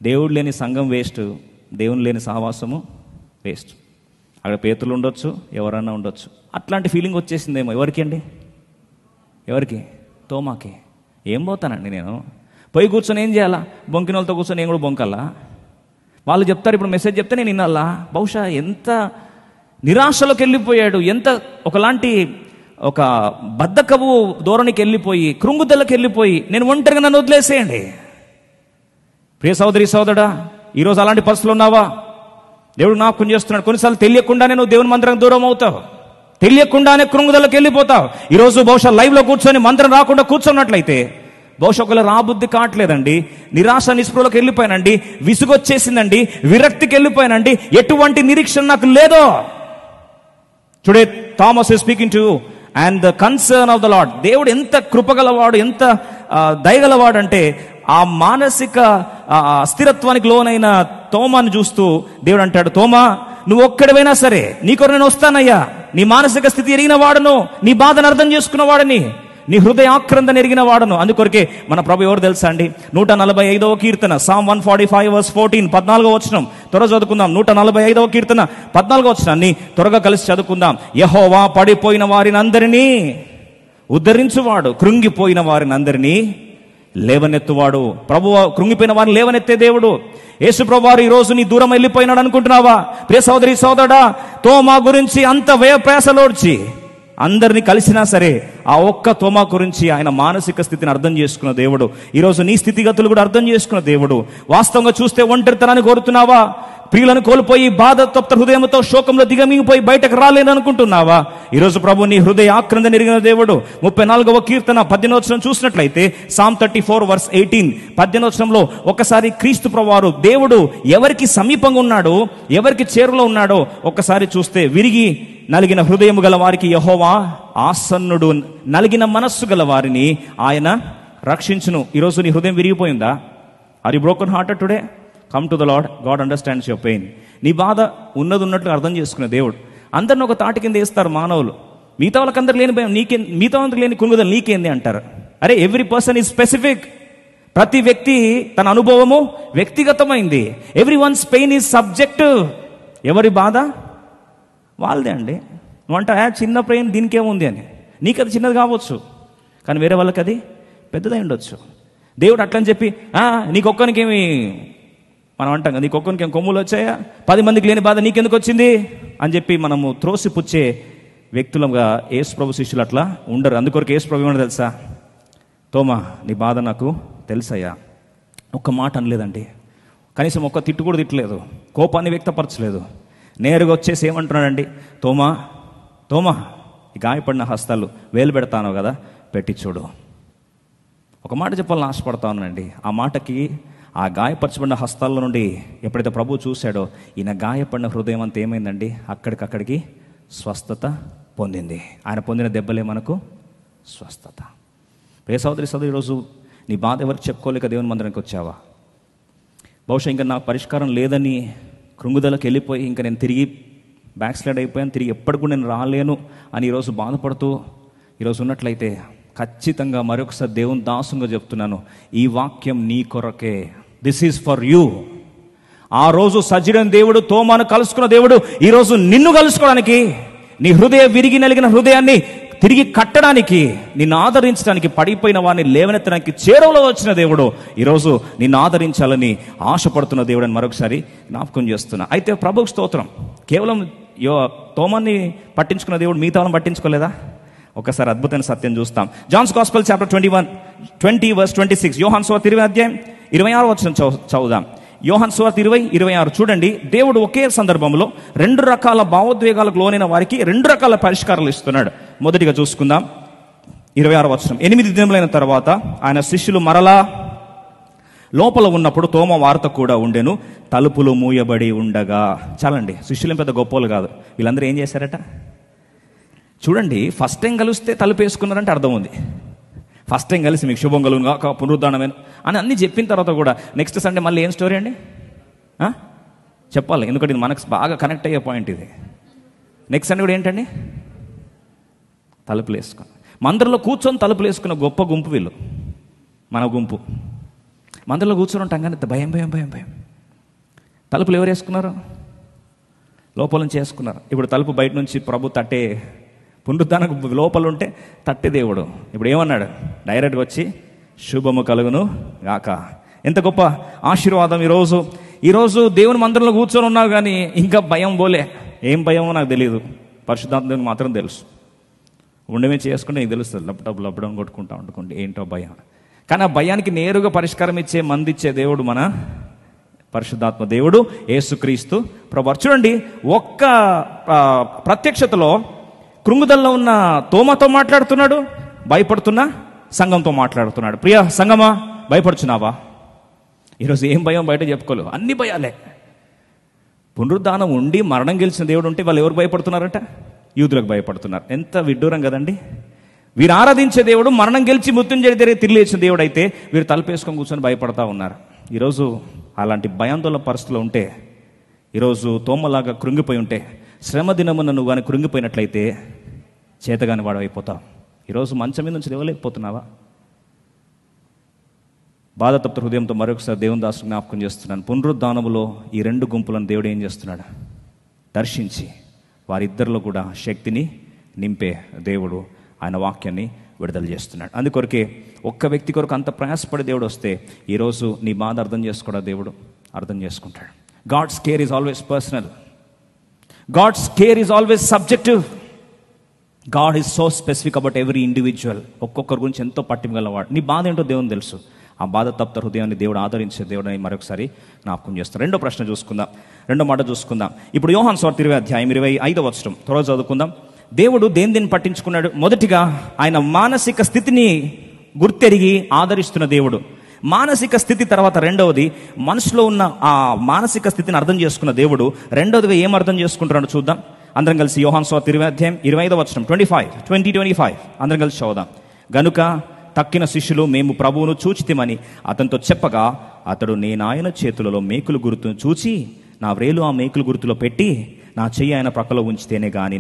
దేవుడు లేని సంఘం వేస్ట్, దేవుని లేని సహవాసము వేస్ట్. అక్కడ పేతులు ఉండొచ్చు, ఎవరన్నా ఉండొచ్చు. అట్లాంటి ఫీలింగ్ వచ్చేసిందేమో. ఎవరికి అండి? ఎవరికి? తోమాకి. ఏం పోతానండి నేను? పోయి కూర్చొని ఏం చేయాలా? బొంకిన వాళ్ళతో కూర్చొని నేను కూడా బొంకల్లా? వాళ్ళు చెప్తారు, ఇప్పుడు మెసేజ్ చెప్తే నేను వినాలా? బహుశా ఎంత నిరాశలోకి వెళ్ళిపోయాడు, ఎంత ఒక బద్ధకపు ధోరణికి వెళ్ళిపోయి, కృంగుదలకు వెళ్ళిపోయి, నేను ఒంటరిగా నన్ను వదిలేసేయండి. ప్రియ సోదరి సోదరుడా, ఈరోజు అలాంటి పరిస్థితులు ఉన్నావా? దేవుడు జ్ఞాపకం చేస్తున్నాడు. కొన్నిసార్లు తెలియకుండానే నువ్వు దేవుని మందిరం దూరం అవుతావు, తెలియకుండానే కృంగుదలకు వెళ్ళిపోతావు. ఈరోజు బహుశా లైవ్లో కూర్చొని మంత్రం రాకుండా కూర్చున్నట్లయితే బహుశా ఒకవేళ రాబుద్ధి కావట్లేదండి, నిరాశ నిస్పృహలోకి వెళ్ళిపోయానండి, విసుగొచ్చేసిందండి, విరక్తికి వెళ్ళిపోయానండి, ఎటువంటి నిరీక్షణ నాకు లేదో. Today Thomas is speaking to you and the concern of the lord. దేవుడు ఎంత కృపగలవాడు, ఎంత దయగలవాడు అంటే, ఆ మానసిక అస్థిరత్వానికి లోనైన తోమాను చూస్తూ దేవుడు అంటాడు, తోమా, నువ్వు ఒక్కడివైనా సరే నీ కొరకు నేను వస్తానయ్యా. నీ మానసిక స్థితి ఎరిగిన వాడను, నీ బాధను అర్థం చేసుకున్న వాడని, నీ హృదయ ఆక్రందన ఎరిగిన వాడను. అందుకొరకే మన ప్రభు ఎవరు తెలుసా అండి? 145వ కీర్తన, Psalm 145:14, 14వ వచనం త్వరగా చదువుకుందాం. 145వ కీర్తన 14వ వచనాన్ని త్వరగా కలిసి చదువుకుందాం. యెహోవా పడిపోయిన వారిని అందరినీ ఉద్ధరించువాడు, కృంగిపోయిన వారిని అందరినీ లేవనెత్తువాడు. ప్రభువు కృంగిపోయిన వారిని లేవనెత్తే దేవుడు. యేసు ప్రభు వారు ఈ రోజు నీ దూరం వెళ్ళిపోయినాడు అనుకుంటున్నావా? ప్రియ సోదరి సోదరుడా, తోమా గురించి అంత వ్యయప్రయాసలోడ్చి అందరినీ కలిసినా సరే ఆ ఒక్క తోమా గురించి ఆయన మానసిక స్థితిని అర్థం చేసుకున్న దేవుడు. ఈరోజు నీ స్థితిగతులు కూడా అర్థం చేసుకున్న దేవుడు. వాస్తవంగా చూస్తే ఒంటరితనాన్ని కోరుతున్నావా? ప్రియులను కోల్పోయి బాధ తప్త హృదయంతో శోకంలో దిగమింగిపోయి బయటకు రాలేదనుకుంటున్నావా? ఈరోజు ప్రభు నీ హృదయ ఆక్రందన ఎరిగిన దేవుడు. 34వ కీర్తన 18వ వచనం చూసినట్లయితే, Psalm 34:18, 18వ వచనంలో ఒకసారి క్రీస్తు ప్రభువారు దేవుడు ఎవరికి సమీపంగా ఉన్నాడో, ఎవరికి చేరులో ఉన్నాడో ఒక్కసారి చూస్తే, విరిగి నలిగిన హృదయము గల వారికి యెహోవా ఆసన్నుడు, నలిగిన మనస్సు గల వారిని ఆయన రక్షించును. ఈరోజు నీ హృదయం విరిగిపోయిందా? Are you broken hearted today? Come to the Lord, God understands your pain. నీ బాధ ఉన్నది ఉన్నట్లు అర్థం చేసుకునే దేవుడు. అందరిని ఒక తాటి కింద వేస్తారు మానవులు. మిగతా వాళ్ళకందరు లేని భయం నీకే, మిగతా వాళ్ళకి లేని కుంగుదలు నీకేంది అంటారు. అరే, ఎవ్రీ పర్సన్ ఈజ్ స్పెసిఫిక్. ప్రతి వ్యక్తి తన అనుభవము వ్యక్తిగతమైంది. Every one's pain is subjective. ఎవరి బాధ వాళ్ళదే అండి. నువ్వంట చిన్న పెయిన్ దీనికేముంది అని, నీకు అది చిన్నది కావచ్చు, కానీ వేరే వాళ్ళకి అది పెద్దదై ఉండొచ్చు. దేవుడు అట్లని చెప్పి నీకొక్కనికేమి, మనం అంటాం కదా, నీకొక్కనికి ఏం కొమ్ములు వచ్చాయా, 10 మందికి లేని బాధ నీకెందుకు వచ్చింది అని చెప్పి మనము త్రోసిపుచ్చే వ్యక్తులుగా యేసు ప్రభు శిష్యులు అట్లా ఉండరు. అందుకొరకు యేసు ప్రభు ఏమన్నా తెలుసా? తోమా, నీ బాధ నాకు తెలుసయ్యా, ఒక్క మాట అనలేదండి, కనీసం ఒక్క తిట్టు కూడా తిట్టలేదు, కోపాన్ని వ్యక్తపరచలేదు. నేరుగా వచ్చేసి ఏమంటున్నాడండి, తోమా తోమా, ఈ గాయపడిన హస్తాలు వేలు పెడతాను కదా, పెట్టి చూడు. ఒక మాట చెప్పాలని ఆశపడతా ఉన్నానండి. ఆ మాటకి, ఆ గాయపరచబడిన హస్తాల నుండి ఎప్పుడైతే ప్రభువు చూశాడో, ఈయన గాయపడిన హృదయం అంతా ఏమైందండి, అక్కడికక్కడికి స్వస్థత పొందింది. ఆయన పొందిన దెబ్బలే మనకు స్వస్థత. ప్రియ సోదరి సోదరి, ఈరోజు నీ బాధ ఎవరికి చెప్పుకోలేక దేవుని మందిరానికి వచ్చావా? బహుశా ఇంకా నాకు పరిష్కారం లేదని కృంగుదలకు వెళ్ళిపోయి ఇంకా నేను తిరిగి బ్యాక్ స్లైడ్ అయిపోయాను, తిరిగి ఎప్పటికూ నేను రాలేను అని ఈరోజు బాధపడుతూ ఈరోజు ఉన్నట్లయితే, ఖచ్చితంగా మరొకసారి దేవుని దాసుగా చెప్తున్నాను, ఈ వాక్యం నీ కొరకే. This is for you. ఆ రోజు సజీవైన దేవుడు తోమాను కలుసుకున్న దేవుడు ఈరోజు నిన్ను కలుసుకోవడానికి, నీ హృదయ విరిగి నలిగిన హృదయాన్ని తిరిగి కట్టడానికి, నిన్ను ఆదరించడానికి, పడిపోయిన వారిని లేవనెత్తడానికి చేరువలో వచ్చిన దేవుడు ఈరోజు నిన్ను ఆదరించాలని ఆశపడుతున్న దేవుడు అని మరొకసారి జ్ఞాపకం చేస్తున్నా. అయితే ప్రభువుకు స్తోత్రం. కేవలం తోమాన్ని పట్టించుకున్న దేవుడు మిగతా వాళ్ళని పట్టించుకోలేదా? ఒకసారి అద్భుతమైన సత్యం చూస్తాం. Johne's gospel chapter 20:26. యోహాను సువార్త 20:26 చదువుదాం. యోహాను సువార్త 20:26 చూడండి. దేవుడు ఒకే సందర్భంలో 2 రకాల భావోద్వేగాలకు లోనైన వారికి 2 రకాల పరిష్కారాలు ఇస్తున్నాడు. మొదటిగా చూసుకుందాం 26 8 దినములైన తర్వాత ఆయన శిష్యులు మరలా లోపల ఉన్నప్పుడు తోమ వార్త కూడా ఉండెను, తలుపులు మూయబడి ఉండగా. చాలండి, శిష్యులు పెద్ద గొప్పలు కాదు. వీళ్ళందరూ ఏం చేశారట చూడండి. ఫస్ట్ టైం కలిస్తే తలుపు వేసుకున్నారంటే అర్థం ఉంది. ఫస్ట్ టైం కలిసి మీకు శుభం కలుగును కాక, పునరుద్ధానమైన అని అన్నీ చెప్పిన తర్వాత కూడా నెక్స్ట్ సండే మళ్ళీ ఏం స్టోరీ అండి చెప్పాలి, ఎందుకంటే ఇది మనకు బాగా కనెక్ట్ అయ్యే పాయింట్ ఇది. నెక్స్ట్ సండే కూడా ఏంటండి, తలుపులు వేసుకుని మందిరంలో కూర్చొని తలుపులు వేసుకున్న గొప్ప గుంపు వీళ్ళు. మన గుంపు మందిరంలో కూర్చొని ఉంటాం కానీ భయం భయం భయం భయం. తలుపులు ఎవరు వేసుకున్నారు? లోపల నుంచి వేసుకున్నారు. ఇప్పుడు తలుపు బయట నుంచి ప్రభు తట్టే, పునరుద్ధానకు లోపల ఉంటే తట్టే దేవుడు ఇప్పుడు ఏమన్నాడు, డైరెక్ట్గా వచ్చి శుభము కలుగును గాక. ఎంత గొప్ప ఆశీర్వాదం. ఈరోజు దేవుని మందిరంలో కూర్చొని ఉన్నావు కానీ ఇంకా భయం పోలే. ఏం భయమో నాకు తెలియదు, పరిశుద్ధాత్మ దేవునికి మాత్రం తెలుసు. ఉండమే చేసుకుంటే నీకు తెలుస్తుంది, లబ్బడం కొట్టుకుంటా ఉంటుకుంటే ఏంటో భయం. కానీ ఆ భయానికి నేరుగా పరిష్కారం ఇచ్చే, మందిచ్చే దేవుడు మన పరిశుద్ధాత్మ దేవుడు యేసుక్రీస్తు ప్రభువు. చూడండి, ఒక్క ప్రత్యక్షతలో కృంగుదల్లో ఉన్న తోమతో మాట్లాడుతున్నాడు, భయపడుతున్న సంఘంతో మాట్లాడుతున్నాడు. ప్రియ సంఘమా, భయపడుచున్నావా? ఈరోజు ఏం భయం బయట చెప్పుకోలేవు, అన్ని భయాలే. పునరుద్ధానం ఉండి మరణం గెలిచిన దేవుడు ఉంటే వాళ్ళు ఎవరు భయపడుతున్నారట? యూదులకు భయపడుతున్నారు. ఎంత విడ్డూరం కదండి. వీరు ఆరాధించే దేవుడు మరణం గెలిచి మృత్యుంజయ తిరిగి లేచిన దేవుడు అయితే వీరు తలుపేసుకొని కూర్చొని భయపడతా ఉన్నారు. ఈరోజు అలాంటి భయాందోళన పరిస్థితులు ఉంటే, ఈరోజు తోమలాగా కృంగిపోయి ఉంటే, శ్రమ దినమున నువ్వు కానీ కృంగిపోయినట్లయితే చేతగాని వాడు అయిపోతావు. ఈరోజు మంచం మీద నుంచి లేవలేకపోతున్నావా? బాధతప్త హృదయంతో మరొకసారి దేవుని దాసుని జ్ఞాపకం చేస్తున్నాను. పునరుద్ధానములో ఈ 2 గుంపులను దేవుడు ఏం చేస్తున్నాడు, దర్శించి వారిద్దరిలో కూడా శక్తిని నింపే దేవుడు ఆయన వాక్యాన్ని విడుదల చేస్తున్నాడు. అందుకొరకే ఒక్క వ్యక్తి కొరకు అంత ప్రయాసపడే దేవుడు వస్తే ఈరోజు నీ బాధ అర్థం చేసుకోవడం దేవుడు అర్థం చేసుకుంటాడు. God's care is always personal. God's care is always subjective. God is so specific about every individual. ఒక్కొక్కరి గురించి ఎంతో పట్టింగలవాడు. నీ బాధ ఏంటో దేవుని తెలుసు. ఆ బాధ తప్త హృదయాన్ని దేవుడు ఆదరించే దేవుడు అని మరొకసారి జ్ఞాపకం చేస్తాడు. రెండో ప్రశ్న చూసుకుందాం, రెండో మాట చూసుకుందాం. ఇప్పుడు యోహాను సువార్త 20:25 త్వరగా చదువుకుందాం. దేవుడు దేని పట్టించుకున్నాడు? మొదటిగా ఆయన మానసిక స్థితిని గుర్తెరిగి ఆదరిస్తున్న దేవుడు. మానసిక స్థితి తర్వాత రెండవది మనసులో ఉన్న ఆ మానసిక స్థితిని అర్థం చేసుకున్న దేవుడు. రెండవదిగా ఏం అర్థం చేసుకుంటున్నాడు చూద్దాం. అందరం కలిసి యోహాను సువార్త 20:25 అందరం కలిసి చదువుదాం. గనుక తక్కిన శిష్యులు మేము ప్రభువును చూచితిమని అతనితో చెప్పగా, అతడు నేను ఆయన చేతులలో మేకులు గుర్తును చూచి నా వ్రేలు ఆ మేకులు గుర్తులో పెట్టి నా చెయ్యి ఆయన ప్రక్కలో ఉంచితేనే కానీ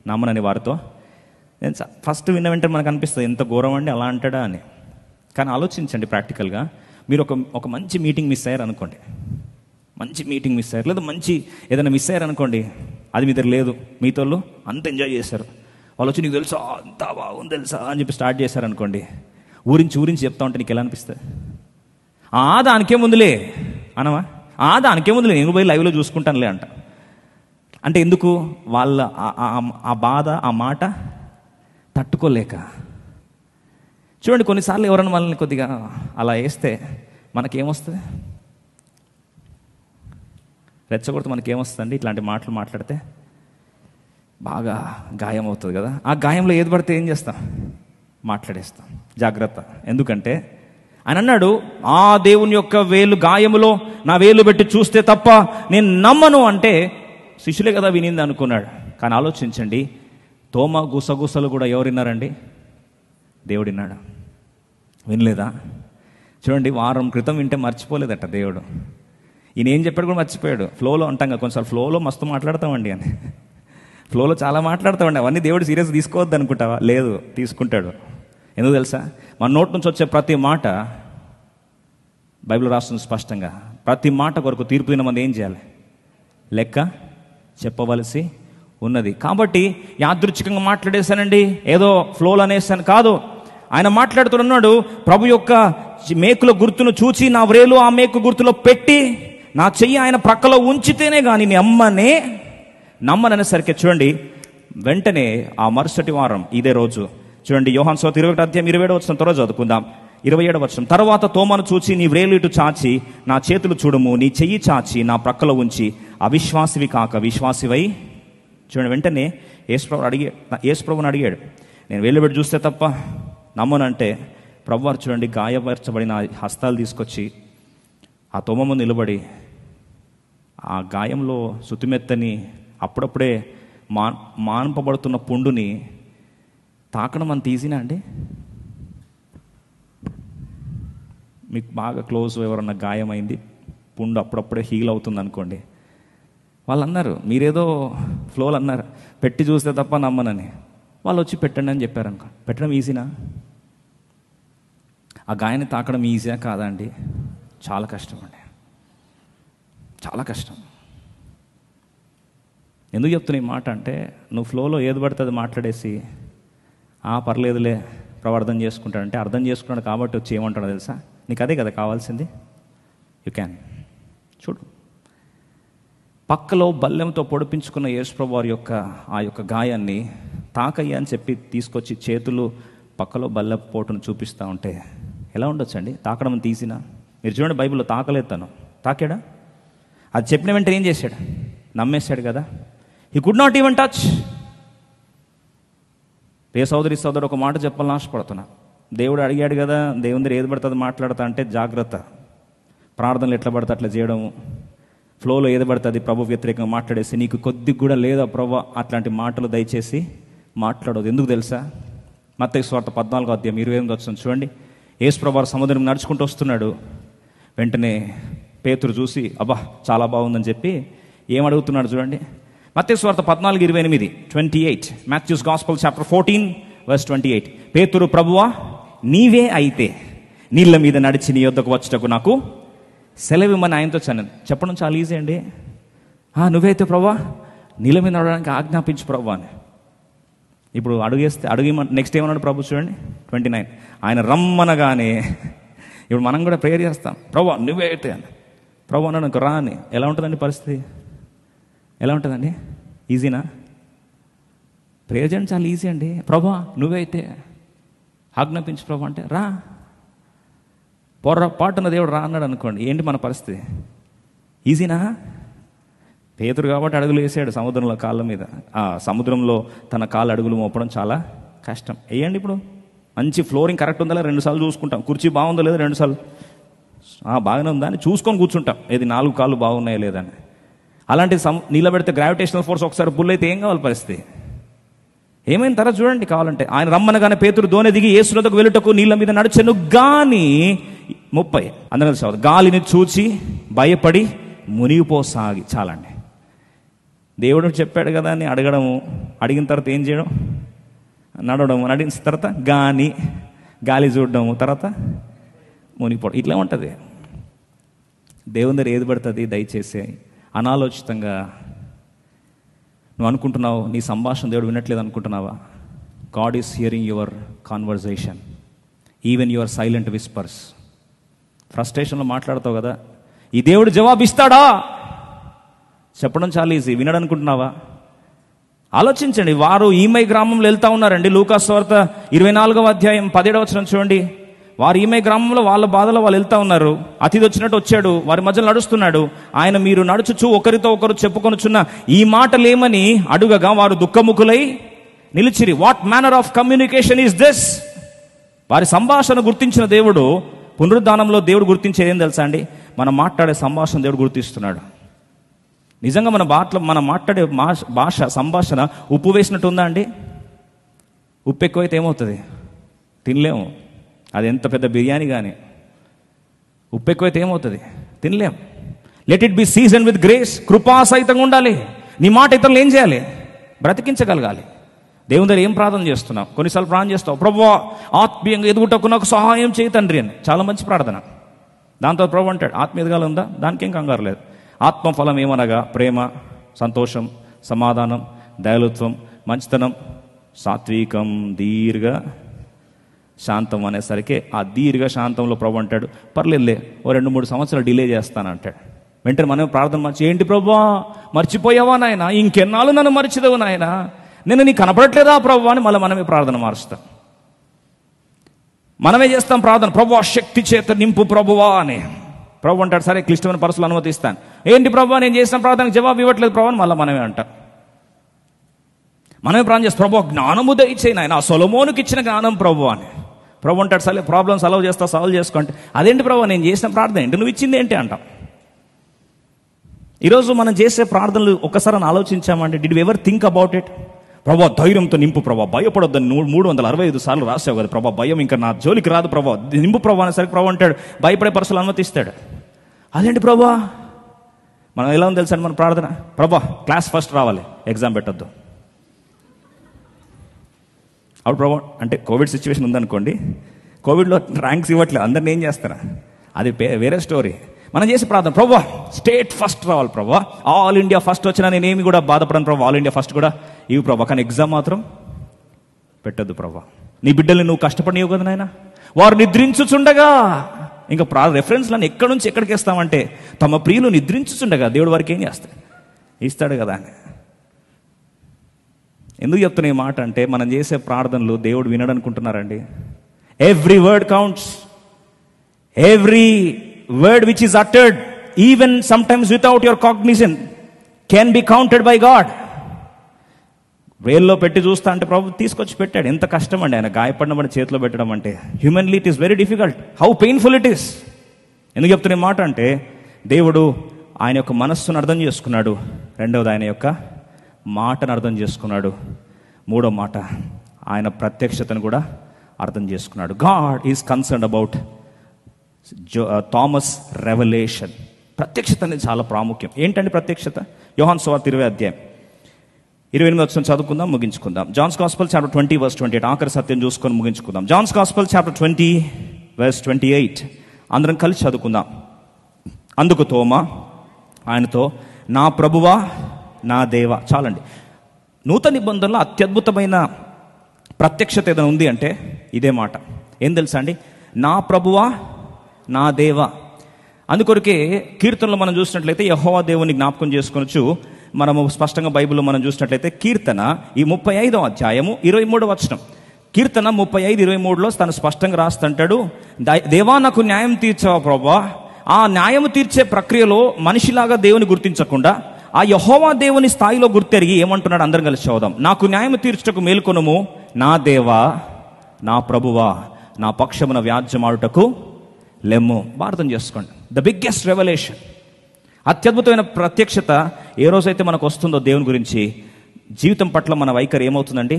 నమ్మనని వారితో. నేను ఫస్ట్ విన్న వెంటనే మనకు అనిపిస్తుంది ఎంత ఘోరం అండి అలా అంటాడా అని. కానీ ఆలోచించండి ప్రాక్టికల్గా. మీరు ఒక మంచి మీటింగ్ మిస్ అయ్యారు అనుకోండి, మంచి మీటింగ్ మిస్ అయ్యారు, లేదా మంచి ఏదైనా మిస్ అయ్యారు అనుకోండి, అది మీ దగ్గర లేదు, మీతో అంత ఎంజాయ్ చేశారు, వాళ్ళు వచ్చి నీకు తెలుసా అంతా బాగుంది తెలుసా అని చెప్పి స్టార్ట్ చేశారనుకోండి, ఊరించి చెప్తా ఉంటే నీకు ఎలా అనిపిస్తుంది? దానికే ముందులే అనవా, దానికే ముందులే నేను పోయి లైవ్లో చూసుకుంటానులే అంట. అంటే ఎందుకు? వాళ్ళ ఆ బాధ, ఆ మాట తట్టుకోలేక. చూడండి, కొన్నిసార్లు ఎవరైనా మనల్ని కొద్దిగా అలా వేస్తే మనకేమొస్తుంది? రెచ్చగొడితే మనకేమొస్తుందండి? ఇట్లాంటి మాటలు మాట్లాడితే బాగా గాయం అవుతుంది కదా. ఆ గాయంలో ఏది పడితే ఏం చేస్తాం? మాట్లాడేస్తాం. జాగ్రత్త. ఎందుకంటే ఆయన అన్నాడు, ఆ దేవుని యొక్క వేలు గాయములో నా వేలు పెట్టి చూస్తే తప్ప నేను నమ్మను అంటే శిష్యులే కదా వినింది అనుకున్నాడు. కానీ ఆలోచించండి, తోమ గుసగుసలు కూడా ఎవరిన్నారండి? దేవుడిన్నాడు. వినలేదా? చూడండి, వారం క్రితం వింటే మర్చిపోలేదట దేవుడు. ఈయన ఏం చెప్పాడు కూడా మర్చిపోయాడు. ఫ్లోలో అంటాం కదా, కొన్నిసార్లు ఫ్లోలో మస్తు మాట్లాడతామండి అని. ఫ్లోలో చాలా మాట్లాడతామండి. అవన్నీ దేవుడు సీరియస్ తీసుకోవద్దు అనుకుంటావా? లేదు, తీసుకుంటాడు. ఎందుకు తెలుసా? మన నోటి నుంచి వచ్చే ప్రతి మాట బైబిల్ రాస్తుంది స్పష్టంగా. ప్రతి మాట కొరకు తీర్పు దినమంది ఏం చేయాలి? లెక్క చెప్పవలసి ఉన్నది. కాబట్టి యాదృచ్ఛికంగా మాట్లాడేశానండి, ఏదో ఫ్లోలో అనేసాను కాదు. ఆయన మాట్లాడుతున్నాడు, ప్రభు యొక్క మేకుల గుర్తును చూచి నా వ్రేలు ఆ మేకు గుర్తులో పెట్టి నా చెయ్యి ఆయన ప్రక్కలో ఉంచితేనే కానీ నమ్మననేసరికి చూడండి, వెంటనే ఆ మరుసటి వారం ఇదే రోజు చూడండి, యోహాను సువార్త 21:27 త్వరగా చదువుకుందాం. 27 తర్వాత తోమను చూచి నీ వ్రేలు ఇటు చాచి నా చేతులు చూడము, నీ చెయ్యి చాచి నా ప్రక్కలో ఉంచి అవిశ్వాసివి కాక విశ్వాసివై. చూడండి, వెంటనే యేసుప్రభుని అడిగాడు, నేను వేలు పెట్టి చూస్తే తప్ప నమ్మనంటే ప్రభువారు చూడండి గాయపరచబడిన హస్తాలు తీసుకొచ్చి ఆ తోమ ముందు నిలబడి ఆ గాయంలో సుతిమెత్తని అప్పుడప్పుడే మాన్పబడుతున్న పుండుని తాకడం అంత ఈజీనా అండి? మీకు బాగా క్లోజ్ ఎవరన్నా గాయమైంది, పుండు అప్పుడప్పుడే హీల్ అవుతుంది అనుకోండి, వాళ్ళు అన్నారు, మీరేదో ఫ్లోలు అన్నారు, పెట్టి చూస్తే తప్ప నమ్మనని. వాళ్ళు వచ్చి పెట్టండి అని చెప్పారు అనుకో, పెట్టడం ఈజీనా? ఆ గాయాన్ని తాకడం ఈజీయా కాదా అండి? చాలా కష్టం అండి, చాలా కష్టం. ఎందుకు చెప్తున్నా ఈ మాట అంటే, నువ్వు ఫ్లోలో ఏది పడుతుంది మాట్లాడేసి పర్లేదులే ప్రభు అర్థం చేసుకుంటాడంటే, అర్థం చేసుకున్నాడు కాబట్టి వచ్చి ఏమంటాడో తెలుసా? నీకు అదే కదా కావాల్సింది. యు క్యాన్ చూడు, పక్కలో బల్లెంతో పొడిపించుకున్న యేసుప్రభు వారి యొక్క ఆ యొక్క గాయాన్ని తాకయ్య అని చెప్పి తీసుకొచ్చి చేతులు పక్కలో బల్లె పోటును చూపిస్తూ ఉంటే ఎలా ఉండొచ్చండి? తాకడం తీసినా మీరు చూడండి, బైబిల్లో తాకలేదు, తను తాకాడా? అది చెప్పిన వెంటనే ఏం చేశాడు? నమ్మేశాడు కదా. He could not even touch. ప్రియ సోదరి సోదరు, ఒక మాట చెప్పాలని ఆశపడుతున్నా. దేవుడు అడిగాడు కదా, దేవుని దగ్గర ఏది పడుతుంది మాట్లాడతా అంటే జాగ్రత్త. ప్రార్థనలు ఎట్లా పడితే అట్లా చేయడము, ఫ్లోలో ఏది పడుతుంది ప్రభు వ్యతిరేకంగా మాట్లాడేసి నీకు కొద్దిగా కూడా లేదా ప్రభు అట్లాంటి మాటలు దయచేసి మాట్లాడదు. ఎందుకు తెలుసా? మత్తయి సువార్త 14:28 చూడండి. యేసుప్రభు వారు సముద్రం నడుచుకుంటూ వస్తున్నాడు. వెంటనే పేతురు చూసి అబ్బా చాలా బాగుందని చెప్పి ఏం అడుగుతున్నాడు చూడండి. మత్తయి సువార్త 14:28 మాథ్యూస్ గాస్పెల్ చాప్టర్ 14:28. పేతురు, ప్రభువా నీవే అయితే నీళ్ళ మీద నడిచి నీ యొద్దకు వచ్చటకు నాకు సెలవిమ్మని ఆయనతో చెప్పడం చాలా ఈజీ అండి. నువ్వే అయితే ప్రభువా నీళ్ళ మీద నడవడానికి ఆజ్ఞాపించు ప్రభువా అని. ఇప్పుడు అడుగు నెక్స్ట్ ఏమన్నాడు ప్రభు చూడండి 29. ఆయన రమ్మనగానే ఇప్పుడు మనం కూడా ప్రేయర్ చేస్తాం, ప్రభువా నువ్వే అయితే అని. ప్రభు అన్నాడు రా అని. ఎలా ఉంటుందండి పరిస్థితి? ఎలా ఉంటుందండి? ఈజీనా? ప్రేయర్ చేయడం చాలా ఈజీ అండి. ప్రభువా నువ్వే అయితే ఆజ్ఞాపించు ప్రభు అంటే రా. పొరపాటున దేవుడు రా అన్నాడు అనుకోండి, ఏంటి మన పరిస్థితి? ఈజీనా? పేతురు కాబట్టి అడుగులు వేసాడు సముద్రంలో కాళ్ళ మీద. సముద్రంలో తన కాళ్ళు అడుగులు మోపడం చాలా కష్టం. వేయండి, ఇప్పుడు మంచి ఫ్లోరింగ్ కరెక్ట్ ఉందా లేదా 2 సార్లు చూసుకుంటాం. కుర్చీ బాగుందో లేదా 2 సార్లు బాగానే ఉందా అని చూసుకొని కూర్చుంటాం, ఏది 4 కాళ్ళు బాగున్నాయా లేదా అని. అలాంటి నిలబెడితే గ్రావిటేషనల్ ఫోర్స్ ఒకసారి పుల్ అయితే ఏం కావాలి పరిస్థితి? ఏమైనా తర్వాత చూడండి కావాలంటే. ఆయన రమ్మనగానే పేతురు దోణి దిగి యేసు యొద్దకు వెళ్ళుటకు నీళ్ళ మీద నడిచెను. గాని 30 అందరూ చదవండి. గాలిని చూచి భయపడి మునిగిపోసాగి. చాలండి. దేవుడు చెప్పాడు కదా అని అడగడము, అడిగిన తర్వాత ఏం చేయడం? నడవడము, నడిచిన తర్వాత గాలి చూడడము, తర్వాత మునిగిపోవడం. ఇట్లా ఉంటుంది. దేవుని దగ్గర ఏది పడుతుంది దయచేసి అనాలోచితంగా నువ్వు అనుకుంటున్నావు నీ సంభాషణ దేవుడు వినట్లేదు అనుకుంటున్నావా? God is hearing your conversation, even your silent whispers. ఫ్రస్ట్రేషన్లో మాట్లాడతావు కదా, ఈ దేవుడు జవాబు ఇస్తాడా చెప్పడం చాలా ఈజీ. వినడు అనుకుంటున్నావా? ఆలోచించండి. వారు ఈమై గ్రామంలో వెళ్తా ఉన్నారండి. లూకాసు వార్త 24వ అధ్యాయం 17వ వచనం చూడండి. వారు ఈమై గ్రామంలో వాళ్ళ బాధలో వాళ్ళు వెళ్తా ఉన్నారు. అతిథి వచ్చినట్టు వచ్చాడు, వారి మధ్యలో నడుస్తున్నాడు. ఆయన, మీరు నడుచుచు ఒకరితో ఒకరు చెప్పుకొనుచున్న ఈ మాటలేమని అడుగగా వారు దుఃఖముఖులై నిలిచిరి. What manner of communication is this? వారి సంభాషణ గుర్తించిన దేవుడు, పునరుద్ధానంలో దేవుడు గుర్తించేది ఏం తెలుసా అండి? మనం మాట్లాడే సంభాషణ దేవుడు గుర్తిస్తున్నాడు. నిజంగా మనం మాట్లాడే భాష సంభాషణ ఉప్పు వేసినట్టు ఉందా అండి? ఉప్పు ఎక్కువైతే ఏమవుతుంది? తినలేము. అది ఎంత పెద్ద బిర్యానీ కానీ ఉప్పు ఎక్కువైతే ఏమవుతుంది? తినలేం. Let it be season with grace. కృపాసహితంగా ఉండాలి. నీ మాట ఇతరులు ఏం చేయాలి? బ్రతికించగలగాలి. దేవుని దగ్గర ఏం ప్రార్థన చేస్తున్నావు? కొన్నిసార్లు ప్రార్థన చేస్తావు, ప్రభువా ఆత్మీయంగా ఎదుగుటకు నాకు సహాయం చేయి తండ్రి అని. చాలా మంచి ప్రార్థన. దాంతో ప్రభు అంటాడు, ఆత్మ ఎదగాలి ఉందా? దానికి ఏం కంగారు లేదు. ఆత్మఫలం ఏమనగా ప్రేమ, సంతోషం, సమాధానం, దయాళుత్వం, మంచితనం, సాత్వికం, దీర్ఘ శాంతం అనేసరికి ఆ దీర్ఘ శాంతంలో ప్రభు అంటాడు, పర్లేదులే ఓ 2-3 సంవత్సరాలు డిలే చేస్తానంటాడు. వెంటనే మనం ప్రార్థన ఏంటి ప్రభువా మర్చిపోయావా నాయన? ఇంకెన్నాళ్ళు నన్ను మర్చిదేవు నాయన, నేను నీకు కనపడట్లేదా ప్రభు అని మళ్ళీ మనమే ప్రార్థన మారుస్తాం. మనమే చేస్తాం ప్రార్థన, ప్రభువా శక్తి చేత నింపు ప్రభువా అని. ప్రభు అంటాడు, సరే క్లిష్టమైన పరిస్థితులు అనుమతిస్తాను. ఏంటి ప్రభు నేను చేసిన ప్రార్థనకు జవాబు ఇవ్వట్లేదు ప్రభు అని మళ్ళీ మనమే అంటాం. మనమే ప్రార్థన చేస్తాం, ప్రభు జ్ఞానము దయచేయి నాయన, ఆ సొలొమోనుకి ఇచ్చిన జ్ఞానం ప్రభు అని. ప్రభు అంటాడు, సరే ప్రాబ్లం సాల్వ్ చేసుకోండి. అదేంటి ప్రభు నేను చేసిన ప్రార్థన ఏంటి, నువ్వు ఇచ్చింది ఏంటి అంటాం. ఈరోజు మనం చేసే ప్రార్థనలు ఒక్కసారి ఆలోచించామంటే, did we ever think about it? ప్రభా ధైర్యంతో నింపు ప్రభా, భయపడొద్దని 365 సార్లు రాసావు కదా ప్రభా, భయం ఇంకా నా జోలికి రాదు ప్రభా, నింపు ప్రభా అనేసరికి ప్రభు అంటాడు, భయపడే పరిస్థితులు అనుమతిస్తాడు. అదేంటి ప్రభా? మనం ఎలా ఉంది తెలుసండి మన ప్రార్థన, ప్రభా క్లాస్ ఫస్ట్ రావాలి, ఎగ్జామ్ పెట్టద్దు. అప్పుడు ప్రభా అంటే కోవిడ్ సిచ్యువేషన్ ఉందనుకోండి, కోవిడ్లో ర్యాంక్స్ ఇవ్వట్లేదు, అందరిని ఏం చేస్తారా? అది వేరే స్టోరీ. మనం చేసి ప్రార్థన, ప్రభా స్టేట్ ఫస్ట్ రావాలి ప్రభా, ఆల్ ఇండియా ఫస్ట్ వచ్చినా నేనేమి కూడా బాధపడను ప్రభా, ఆల్ ఇండియా ఫస్ట్ కూడా ఇవి ప్రభా, కానీ ఎగ్జామ్ మాత్రం పెట్టద్దు ప్రభా. నీ బిడ్డల్ని నువ్వు కష్టపడినవు కదా నాయన, వారు నిద్రించుచుండగా. ఇంకా రెఫరెన్స్లను ఎక్కడి నుంచి ఎక్కడికి వేస్తామంటే, తమ ప్రియులు నిద్రించుచుండగా దేవుడు వారికి ఏం చేస్తాడు? ఇస్తాడు కదా అని. ఎందుకు చెప్తున్నా ఈ మాట అంటే, మనం చేసే ప్రార్థనలు దేవుడు వినడనుకుంటున్నారండి. Every word counts. Every word which is uttered, even sometimes without your cognition, can be counted by God. వేల్లో పెట్టి చూస్తా అంటే ప్రభు తీసుకొచ్చి పెట్టాడు. ఎంత కష్టం అండి ఆయన గాయపడిన మన చేతిలో పెట్టడం అంటే. Humanly it is very difficult. How painful it is. ఎందుకు చెప్తున్న మాట అంటే, దేవుడు ఆయన యొక్క మనస్సును అర్థం చేసుకున్నాడు. రెండవది ఆయన యొక్క మాటను అర్థం చేసుకున్నాడు. మూడో మాట ఆయన ప్రత్యక్షతను కూడా అర్థం చేసుకున్నాడు. God is concerned about Thomas revolution. ప్రత్యక్షత అనేది చాలా ప్రాముఖ్యం. ఏంటంటే ప్రత్యక్షత? యోహాను సువార్త 20వ అధ్యాయం 28వ వచనం చదువుకుందాం, ముగించుకుందాం. John's gospel chapter 20 verse 28. ఆఖరి సత్యం చూసుకొని ముగించుకుందాం. జాన్స్ గాస్పెల్ చాప్టర్ 20 verse 28 అందరం కలిసి చదువుకుందాం. అందుకు తోమా ఆయనతో, నా ప్రభువా నా దేవా. చాలండి. నూతన నిబంధనలో అత్యద్భుతమైన ప్రత్యక్షత ఏదైనా ఉంది అంటే ఇదే మాట. ఏం తెలుసా అండి? నా ప్రభువా నా దేవా. అందుకొరకే కీర్తనలో మనం చూసినట్లయితే యెహోవా దేవుని జ్ఞాపకం చేసుకొనొచ్చు. మనము స్పష్టంగా బైబిల్లో మనం చూసినట్లయితే కీర్తన ఈ 35వ అధ్యాయము 23వ వచనం, కీర్తన 35:23లో తను స్పష్టంగా రాస్తుంటాడు, దేవా నాకు న్యాయం తీర్చావా ప్రభా. ఆ న్యాయం తీర్చే ప్రక్రియలో మనిషిలాగా దేవుని గుర్తించకుండా ఆ యెహోవా దేవుని స్థాయిలో గుర్తెరిగి ఏమంటున్నాడు? అందరం కలిసి చదువుదాం. నాకు న్యాయం తీర్చుటకు మేలుకొనుము, నా దేవా నా ప్రభువా, నా పక్షమున వ్యాజ్యమాడుటకు లెమ్ము. భారతం చేసుకోండి. ద బిగ్గెస్ట్ రెవల్యూషన్, అత్యద్భుతమైన ప్రత్యక్షత ఏ రోజైతే మనకు వస్తుందో దేవుని గురించి, జీవితం పట్ల మన వైఖరి ఏమవుతుందండి?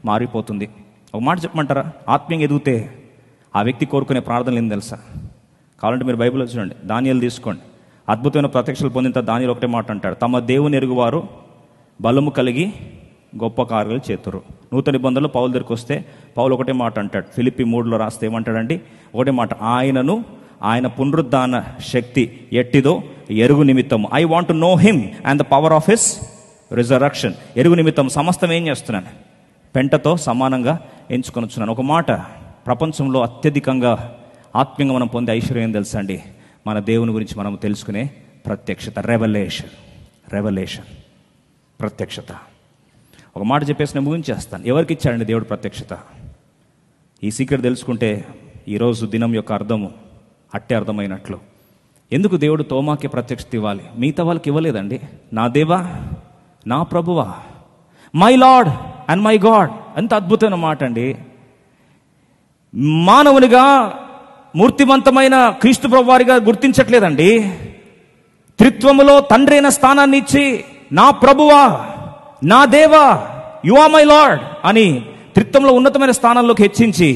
మారిపోతుంది. ఒక మాట చెప్పమంటారా? ఆత్మీయంగా ఎదిగితే ఆ వ్యక్తి కోరుకునే ప్రార్థనలు ఏం తెలుసా? కావాలంటే మీరు బైబిల్లో చూడండి, దానియేలు తీసుకోండి. అద్భుతమైన ప్రత్యక్షలు పొందిన దానియేలు ఒకటే మాట అంటాడు, తమ దేవుని ఎరుగువారు బలము కలిగి గొప్ప కార్యాలు చేతురు. నూతన నిబంధనలు పౌలు దగ్గరికి వస్తే పౌలు ఒకటే మాట అంటాడు, ఫిలిప్పీ 3లో రాస్తే ఏమంటాడండి? ఒకటే మాట, ఆయనను ఆయన పునరుద్ధాన శక్తి ఎట్టిదో ఎరుగు నిమిత్తము. I want to know him and the power of his resurrection. ఎరుగు నిమిత్తం సమస్తం ఏం చేస్తున్నాను? పెంటతో సమానంగా ఎంచుకొనొచ్చున్నాను. ఒక మాట, ప్రపంచంలో అత్యధికంగా ఆత్మీయంగా మనం పొందే ఐశ్వర్యం ఏం తెలుసా అండి? మన దేవుని గురించి మనం తెలుసుకునే ప్రత్యక్షత. రెవల్యూషన్ ప్రత్యక్షత. ఒక మాట చెప్పేసి నేను ముగించేస్తాను. ఎవరికి ఇచ్చాడండి దేవుడు ప్రత్యక్షత? ఈ సీక్రెట్ తెలుసుకుంటే ఈరోజు దినం యొక్క అర్థము అట్టే అర్థమైనట్లు. ఎందుకు దేవుడు తోమాకి ప్రత్యక్షత ఇవ్వాలి? మిగతా వాళ్ళకి ఇవ్వలేదండి. నా దేవా, నా ప్రభువా, my lord and my God. ఎంత అద్భుతమైన మాట అండి. మానవునిగా మూర్తిమంతమైన క్రీస్తు ప్రభు వారిగా గుర్తించట్లేదండి. త్రిత్వములో తండ్రి అయిన స్థానాన్ని ఇచ్చి, నా ప్రభువా, నా దేవా, యు ఆర్ మై లార్డ్ అని త్రిత్వంలో ఉన్నతమైన స్థానంలోకి హెచ్చించి,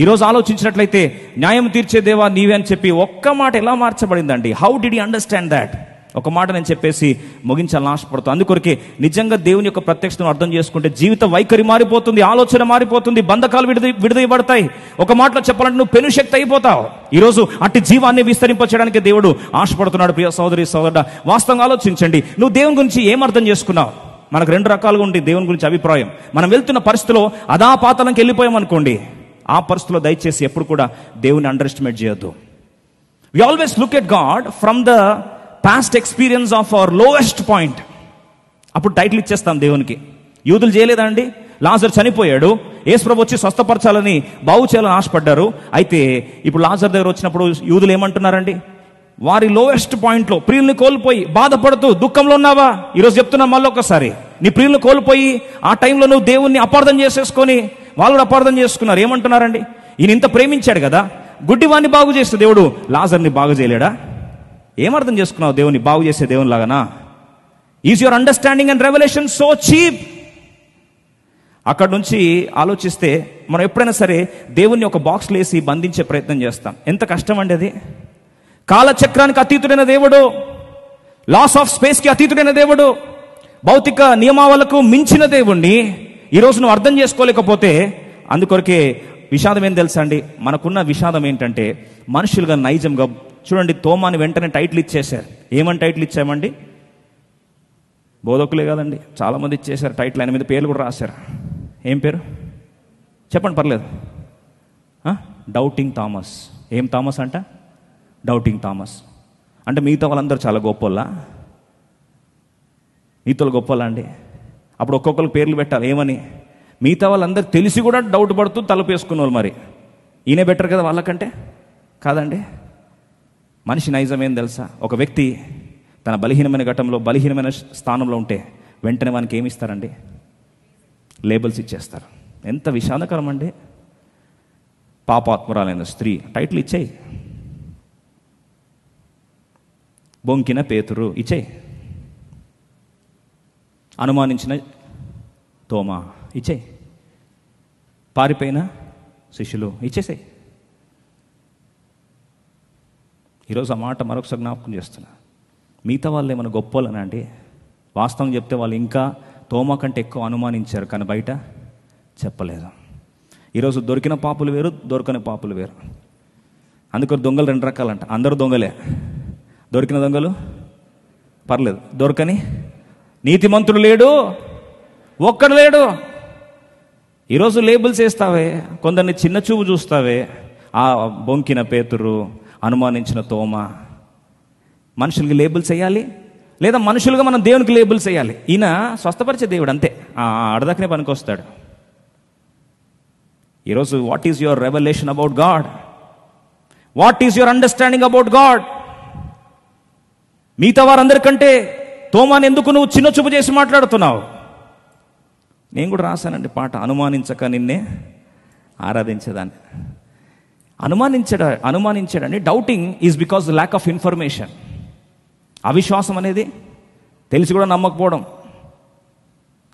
ఈరోజు ఆలోచించినట్లయితే న్యాయం తీర్చే దేవా నీవే అని చెప్పి ఒక్క మాట ఎలా మార్చబడిందండి? How did you understand that? ఒక మాట నేను చెప్పేసి ముగించాలని ఆశపడుతాను. అందుకొరకే నిజంగా దేవుని యొక్క ప్రత్యక్షతను అర్థం చేసుకుంటే జీవిత వైఖరి మారిపోతుంది, ఆలోచన మారిపోతుంది, బంధకాలు విడుదలబడతాయి. ఒక మాటలో చెప్పాలంటే నువ్వు పెనుశక్తి అయిపోతావు. ఈరోజు అట్టి జీవాన్ని విస్తరింపచేయడానికి దేవుడు ఆశపడుతున్నాడు. ప్రియ సోదరి సోదరుడా, వాస్తవంగా ఆలోచించండి. నువ్వు దేవుని గురించి ఏం అర్థం చేసుకున్నావు? మనకు రెండు రకాలుగా ఉంటుంది దేవుని గురించి అభిప్రాయం. మనం వెళ్తున్న పరిస్థితిలో అధాపాతాళంకి వెళ్ళిపోయామనుకోండి, ఆ పరిస్థితిలో దయచేసి ఎప్పుడు కూడా దేవుని అండర్ ఎస్టిమేట్ చేయొద్దు. We always look at God from the past experience of our lowest point. అప్పుడు టైటిల్ ఇచ్చేస్తాం దేవునికి. యూదులు చేయలేదండి. లాజర్ చనిపోయాడు, యేసుప్రభు వచ్చి స్వస్థపరచాలని, బాగు చేయాలని ఆశపడ్డారు. అయితే ఇప్పుడు లాజర్ దగ్గర వచ్చినప్పుడు యూదులు ఏమంటున్నారండి? వారి లోయెస్ట్ పాయింట్లో ప్రియుల్ని కోల్పోయి బాధపడుతూ దుఃఖంలో ఉన్నావా? ఈరోజు చెప్తున్నా మళ్ళీ ఒకసారి, నీ ప్రియుల్ని కోల్పోయి ఆ టైంలో నువ్వు దేవుణ్ణి అపార్థం చేసేసుకొని వాళ్ళు కూడా అపార్థం చేసుకున్నారు. ఏమంటున్నారండి? ఈయన ఇంత ప్రేమించాడు కదా, గుడ్డివాన్ని బాగు చేస్తే దేవుడు లాజర్ని బాగు చేయలేడా? ఏమర్థం చేసుకున్నావు దేవుని బాగు చేసే దేవుని లాగానా? Is your understanding and revolution so cheap? అక్కడ నుంచి ఆలోచిస్తే మనం ఎప్పుడైనా సరే దేవుణ్ణి ఒక బాక్స్లో వేసి బంధించే ప్రయత్నం చేస్తాం. ఎంత కష్టం అండి అది. కాలచక్రానికి అతీతుడైన దేవుడు, లాస్ ఆఫ్ స్పేస్కి అతీతుడైన దేవుడు, భౌతిక నియమావళకు మించిన దేవుణ్ణి ఈరోజు నువ్వు అర్థం చేసుకోలేకపోతే, అందుకొరకే విషాదం ఏం తెలుసా అండి? మనకున్న విషాదం ఏంటంటే మనుషులుగా నైజంగా చూడండి, తోమాని వెంటనే టైటిల్ ఇచ్చేశారు. ఏమని టైటిల్ ఇచ్చామండి? బోధకులే కదండి, చాలామంది ఇచ్చేశారు టైటిల్. ఆయన మీద పేర్లు కూడా రాశారు. ఏం పేరు చెప్పండి, పర్లేదు. Doubting Thomas. ఏం థామస్ అంట? Doubting Thomas. అంటే మిగతా వాళ్ళందరూ చాలా గొప్పోళ్ళా? మిగతా గొప్పోళ్ళా అండి? అప్పుడు ఒక్కొక్కరు పేర్లు పెట్టాలి. ఏమని? మిగతా వాళ్ళందరూ తెలిసి కూడా డౌట్ పడుతూ తలపేసుకున్న వాళ్ళు. మరి ఈయనే బెటర్ కదా వాళ్ళకంటే? కాదండి. మనిషి నైజం ఏం తెలుసా? ఒక వ్యక్తి తన బలహీనమైన ఘట్టంలో, బలహీనమైన స్థానంలో ఉంటే వెంటనే వానికి ఏమి ఇస్తారండి? లేబుల్స్ ఇచ్చేస్తారు. ఎంత విషాదకరం అండి. పాపాత్మురాలైన స్త్రీ టైటిల్ ఇచ్చేయి. బొంకిన పేతురు ఇచ్చేయి. అనుమానించిన తోమా ఇచ్చేయి. పారిపోయిన శిష్యులు ఇచ్చేసాయి. ఈరోజు ఆ మాట మరొకసారి జ్ఞాపకం చేస్తున్నా. మిగతా వాళ్ళు ఏమైనా గొప్పవాళ్ళనా అండి? వాస్తవం చెప్తే వాళ్ళు ఇంకా తోమా కంటే ఎక్కువ అనుమానించారు, కానీ బయట చెప్పలేదు. ఈరోజు దొరికిన పాపులు వేరు, దొరకని పాపులు వేరు. అందుకని దొంగలు రెండు రకాలంట. అందరూ దొంగలే. దొరికిన దొంగలు పర్లేదు, దొరకని నీతిమంతుడు లేడు, ఒక్కడు లేడు. ఈరోజు లేబుల్స్ వేస్తావే, కొందరిని చిన్న చూపు చూస్తావే. ఆ బొంకిన పేతురు, అనుమానించిన తోమా. మనుషులకి లేబుల్స్ వేయాలి, లేదా మనుషులుగా మనం దేవునికి లేబుల్స్ వేయాలి. ఈయన స్వస్థపరిచే దేవుడు, అంతే. అడదకనే పనికొస్తాడు. ఈరోజు what is your revolution about God? What is your understanding about God? మిగతా వారందరికంటే తోమాని ఎందుకు నువ్వు చిన్న చూపు చేసి మాట్లాడుతున్నావు? నేను కూడా రాశానండి పాట, అనుమానించక నిన్నే ఆరాధించేదాన్ని. అనుమానించాడని. Doubting is because lack of information. అవిశ్వాసం అనేది తెలిసి కూడా నమ్మకపోవడం.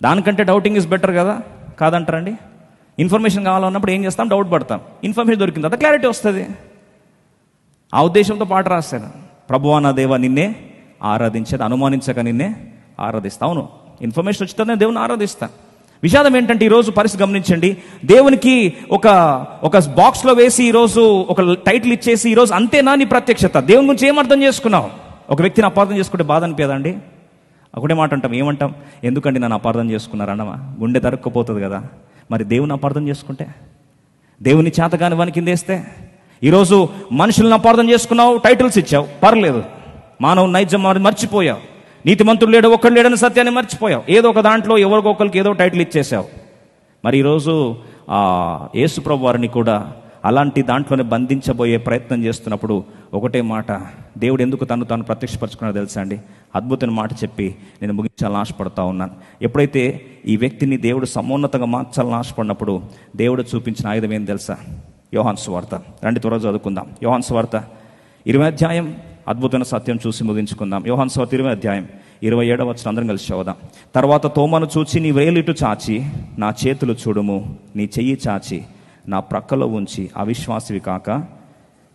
దానికంటే డౌటింగ్ ఈజ్ బెటర్ కదా, కాదంటారండి? ఇన్ఫర్మేషన్ కావాలన్నప్పుడు ఏం చేస్తాం? డౌట్ పడతాం. ఇన్ఫర్మేషన్ దొరికిన తర్వాత క్లారిటీ వస్తుంది. ఆ ఉద్దేశంతో పాట రాశాను. ప్రభువా నా దేవా నిన్నే ఆరాధించేది, అనుమానించక నిన్నే ఆరాధిస్తా. అవును, ఇన్ఫర్మేషన్ వచ్చిందే దేవుని ఆరాధిస్తా. విషాదం ఏంటంటే ఈరోజు పరిస్థితి గమనించండి. దేవునికి ఒక బాక్స్లో వేసి ఈరోజు ఒక టైటిల్ ఇచ్చేసి ఈరోజు అంతేనా నీ ప్రత్యక్షత? దేవుని గురించి ఏం అర్థం చేసుకున్నావు? ఒక వ్యక్తిని అపార్థం చేసుకుంటే బాధ అనిపించదండి? ఒకటే మాట అంటాం, ఏమంటాం? ఎందుకండి నన్ను అపార్థం చేసుకున్నారు అన్నమా? గుండె తరుక్కుపోతుంది కదా. మరి దేవుని అపార్థం చేసుకుంటే, దేవుని చేతగాని వాని కిందేస్తే, ఈరోజు మనుషులను అపార్థం చేసుకున్నావు, టైటిల్స్ ఇచ్చావు, పర్లేదు. మానవ నైజం మర్చిపోయావు. నీతిమంతుడు లేడు, ఒక్కడు లేడని సత్యాన్ని మర్చిపోయావు. ఏదో ఒక దాంట్లో ఎవరికొకరికి ఏదో టైటిల్ ఇచ్చేసావు. మరి ఈరోజు యేసు ప్రభు వారిని కూడా అలాంటి దాంట్లోనే బంధించబోయే ప్రయత్నం చేస్తున్నప్పుడు ఒకటే మాట, దేవుడు ఎందుకు తాను ప్రత్యక్షపరచుకున్నాడో తెలుసా అండి? అద్భుతమైన మాట చెప్పి నేను ముగించాలని ఆశపడతా ఉన్నాను. ఎప్పుడైతే ఈ వ్యక్తిని దేవుడు సమున్నతంగా మార్చాలని ఆశపడినప్పుడు దేవుడు చూపించిన ఆయుధం ఏం తెలుసా? యోహాను సువార్త. రండి త్వరగా చదువుకుందాం. యోహాను సువార్త 20వ అధ్యాయం అద్భుతమైన సత్యం చూసి ముగించుకుందాం. యోహాను సువార్త 20వ అధ్యాయం 27వ వచనం అందరం కలిసి చదువుదాం. తర్వాత తోమాను చూచి, నీ వేలిటు చాచి నా చేతులు చూడుము, నీ చెయ్యి చాచి నా ప్రక్కలో ఉంచి అవిశ్వాసివి కాక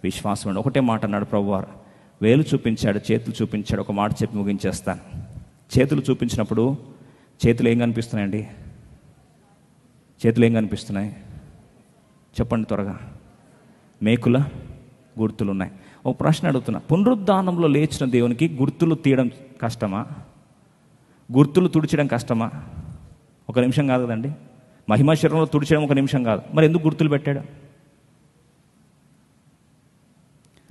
విశ్వాసం. ఒకటే మాట అన్నాడు ప్రభువారు. వేలు చూపించాడు, చేతులు చూపించాడు. ఒక మాట చెప్పి ముగించేస్తాను. చేతులు చూపించినప్పుడు చేతులు ఏం కనిపిస్తున్నాయండి? చేతులు ఏం కనిపిస్తున్నాయి చెప్పండి త్వరగా? మేకుల గుర్తులు ఉన్నాయి. ఒక ప్రశ్న అడుగుతున్నా, పునరుద్ధానంలో లేచిన దేవునికి గుర్తులు తీయడం కష్టమా? గుర్తులు తుడిచడం కష్టమా? ఒక నిమిషం కాదు కదండి. మహిమ శరీరంలో తుడిచడం ఒక నిమిషం కాదు. మరి ఎందుకు గుర్తులు పెట్టాడు?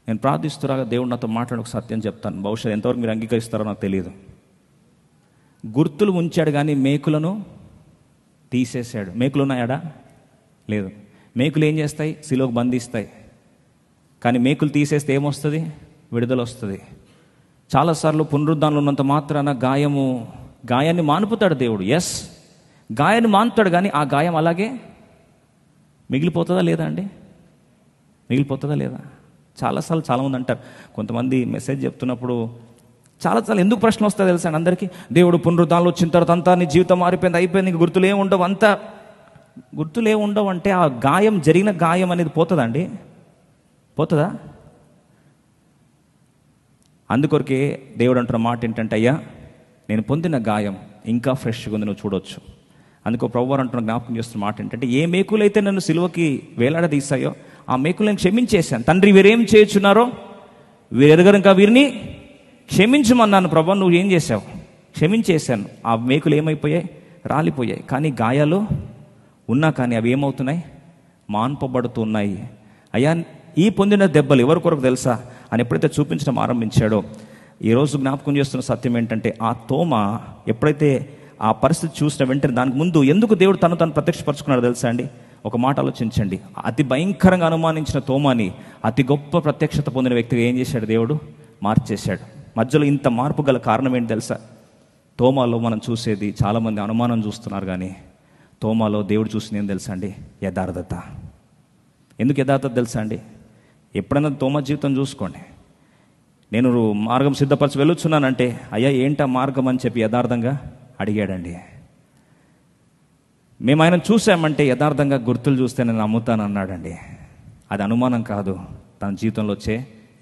నేను ప్రార్థిస్తురాగా దేవుడు నాతో మాట్లాడి ఒక సత్యం చెప్తాను. బహుశా ఎంతవరకు మీరు అంగీకరిస్తారో నాకు తెలియదు. గుర్తులు ఉంచాడు కానీ మేకులను తీసేశాడు. మేకులు ఉన్నాయాడా? లేదు. మేకులు ఏం చేస్తాయి? శిలువకు బంధిస్తాయి. కానీ మేకులు తీసేస్తే ఏమొస్తుంది? విడుదల వస్తుంది. చాలాసార్లు పునరుద్ధానంలో ఉన్నంత మాత్రాన గాయాన్ని మానుపుతాడు దేవుడు. ఎస్, గాయాన్ని మానుతాడు, కానీ ఆ గాయం అలాగే మిగిలిపోతుందా లేదా అండి? మిగిలిపోతుందా లేదా? చాలాసార్లు చాలామంది అంటారు, కొంతమంది మెసేజ్ చెప్తున్నప్పుడు చాలాసార్లు ఎందుకు ప్రశ్న వస్తుందో తెలుసా అండి అందరికీ? దేవుడు పునరుద్ధానంలో వచ్చిన తర్వాత అంతా నీ జీవితం మారిపోయింది, అయిపోయింది, ఇంక గుర్తులే ఉండవు, అంతా గుర్తులే ఉండవు అంటే ఆ గాయం, జరిగిన గాయం అనేది పోతుందా అండి? పోతుందా? అందుకొరకే దేవుడు అంటున్న మాట ఏంటంటే, అయ్యా నేను పొందిన గాయం ఇంకా ఫ్రెష్గా ఉంది, నువ్వు చూడొచ్చు. అందుకో ప్రభువారు అంటున్న జ్ఞాపకం చేస్తున్న మాట ఏంటంటే, ఏ మేకులైతే నన్ను సిలువకి వేలాడదీశాయో ఆ మేకులను క్షమించేశాను. తండ్రి వీరేం చేయుచున్నారో వీరెరగరు, ఇంకా వీరిని క్షమించమన్నాను. ప్రభు నువ్వు ఏం చేశావు? క్షమించేశాను. ఆ మేకులు ఏమైపోయాయి? రాలిపోయాయి. కానీ గాయాలు ఉన్నా కానీ అవి ఏమవుతున్నాయి? మాన్పబడుతున్నాయి. అయ్యా ఈ పొందిన దెబ్బలు ఎవరి కొరకు తెలుసా అని ఎప్పుడైతే చూపించడం ఆరంభించాడో, ఈరోజు జ్ఞాపకం చేస్తున్న సత్యం ఏంటంటే, ఆ తోమ ఎప్పుడైతే ఆ పరిస్థితి చూసిన వెంటనే దానికి ముందు ఎందుకు దేవుడు తను ప్రత్యక్షపరచుకున్నాడో తెలుసా అండి? ఒక మాట ఆలోచించండి. అతి భయంకరంగా అనుమానించిన తోమాని అతి గొప్ప ప్రత్యక్షత పొందిన వ్యక్తిగా ఏం చేశాడు? దేవుడు మార్చేశాడు. మధ్యలో ఇంత మార్పు గల కారణం ఏంటి తెలుసా? తోమాలో మనం చూసేది, చాలామంది అనుమానం చూస్తున్నారు, కానీ తోమాలో దేవుడు చూసింది ఏం తెలుసా అండి? యథార్థత. ఎందుకు యథార్థత తెలుసా అండి? ఎప్పుడైనా తోమా జీవితం చూసుకోండి. నేను మార్గం సిద్ధపరచి వెళ్ళొచ్చున్నానంటే, అయ్యా ఏంటా మార్గం అని చెప్పి యథార్థంగా అడిగాడండి. మేము ఆయన చూసామంటే యథార్థంగా గుర్తులు చూస్తే నేను నమ్ముతాను అన్నాడండి. అది అనుమానం కాదు, తన జీవితంలో వచ్చే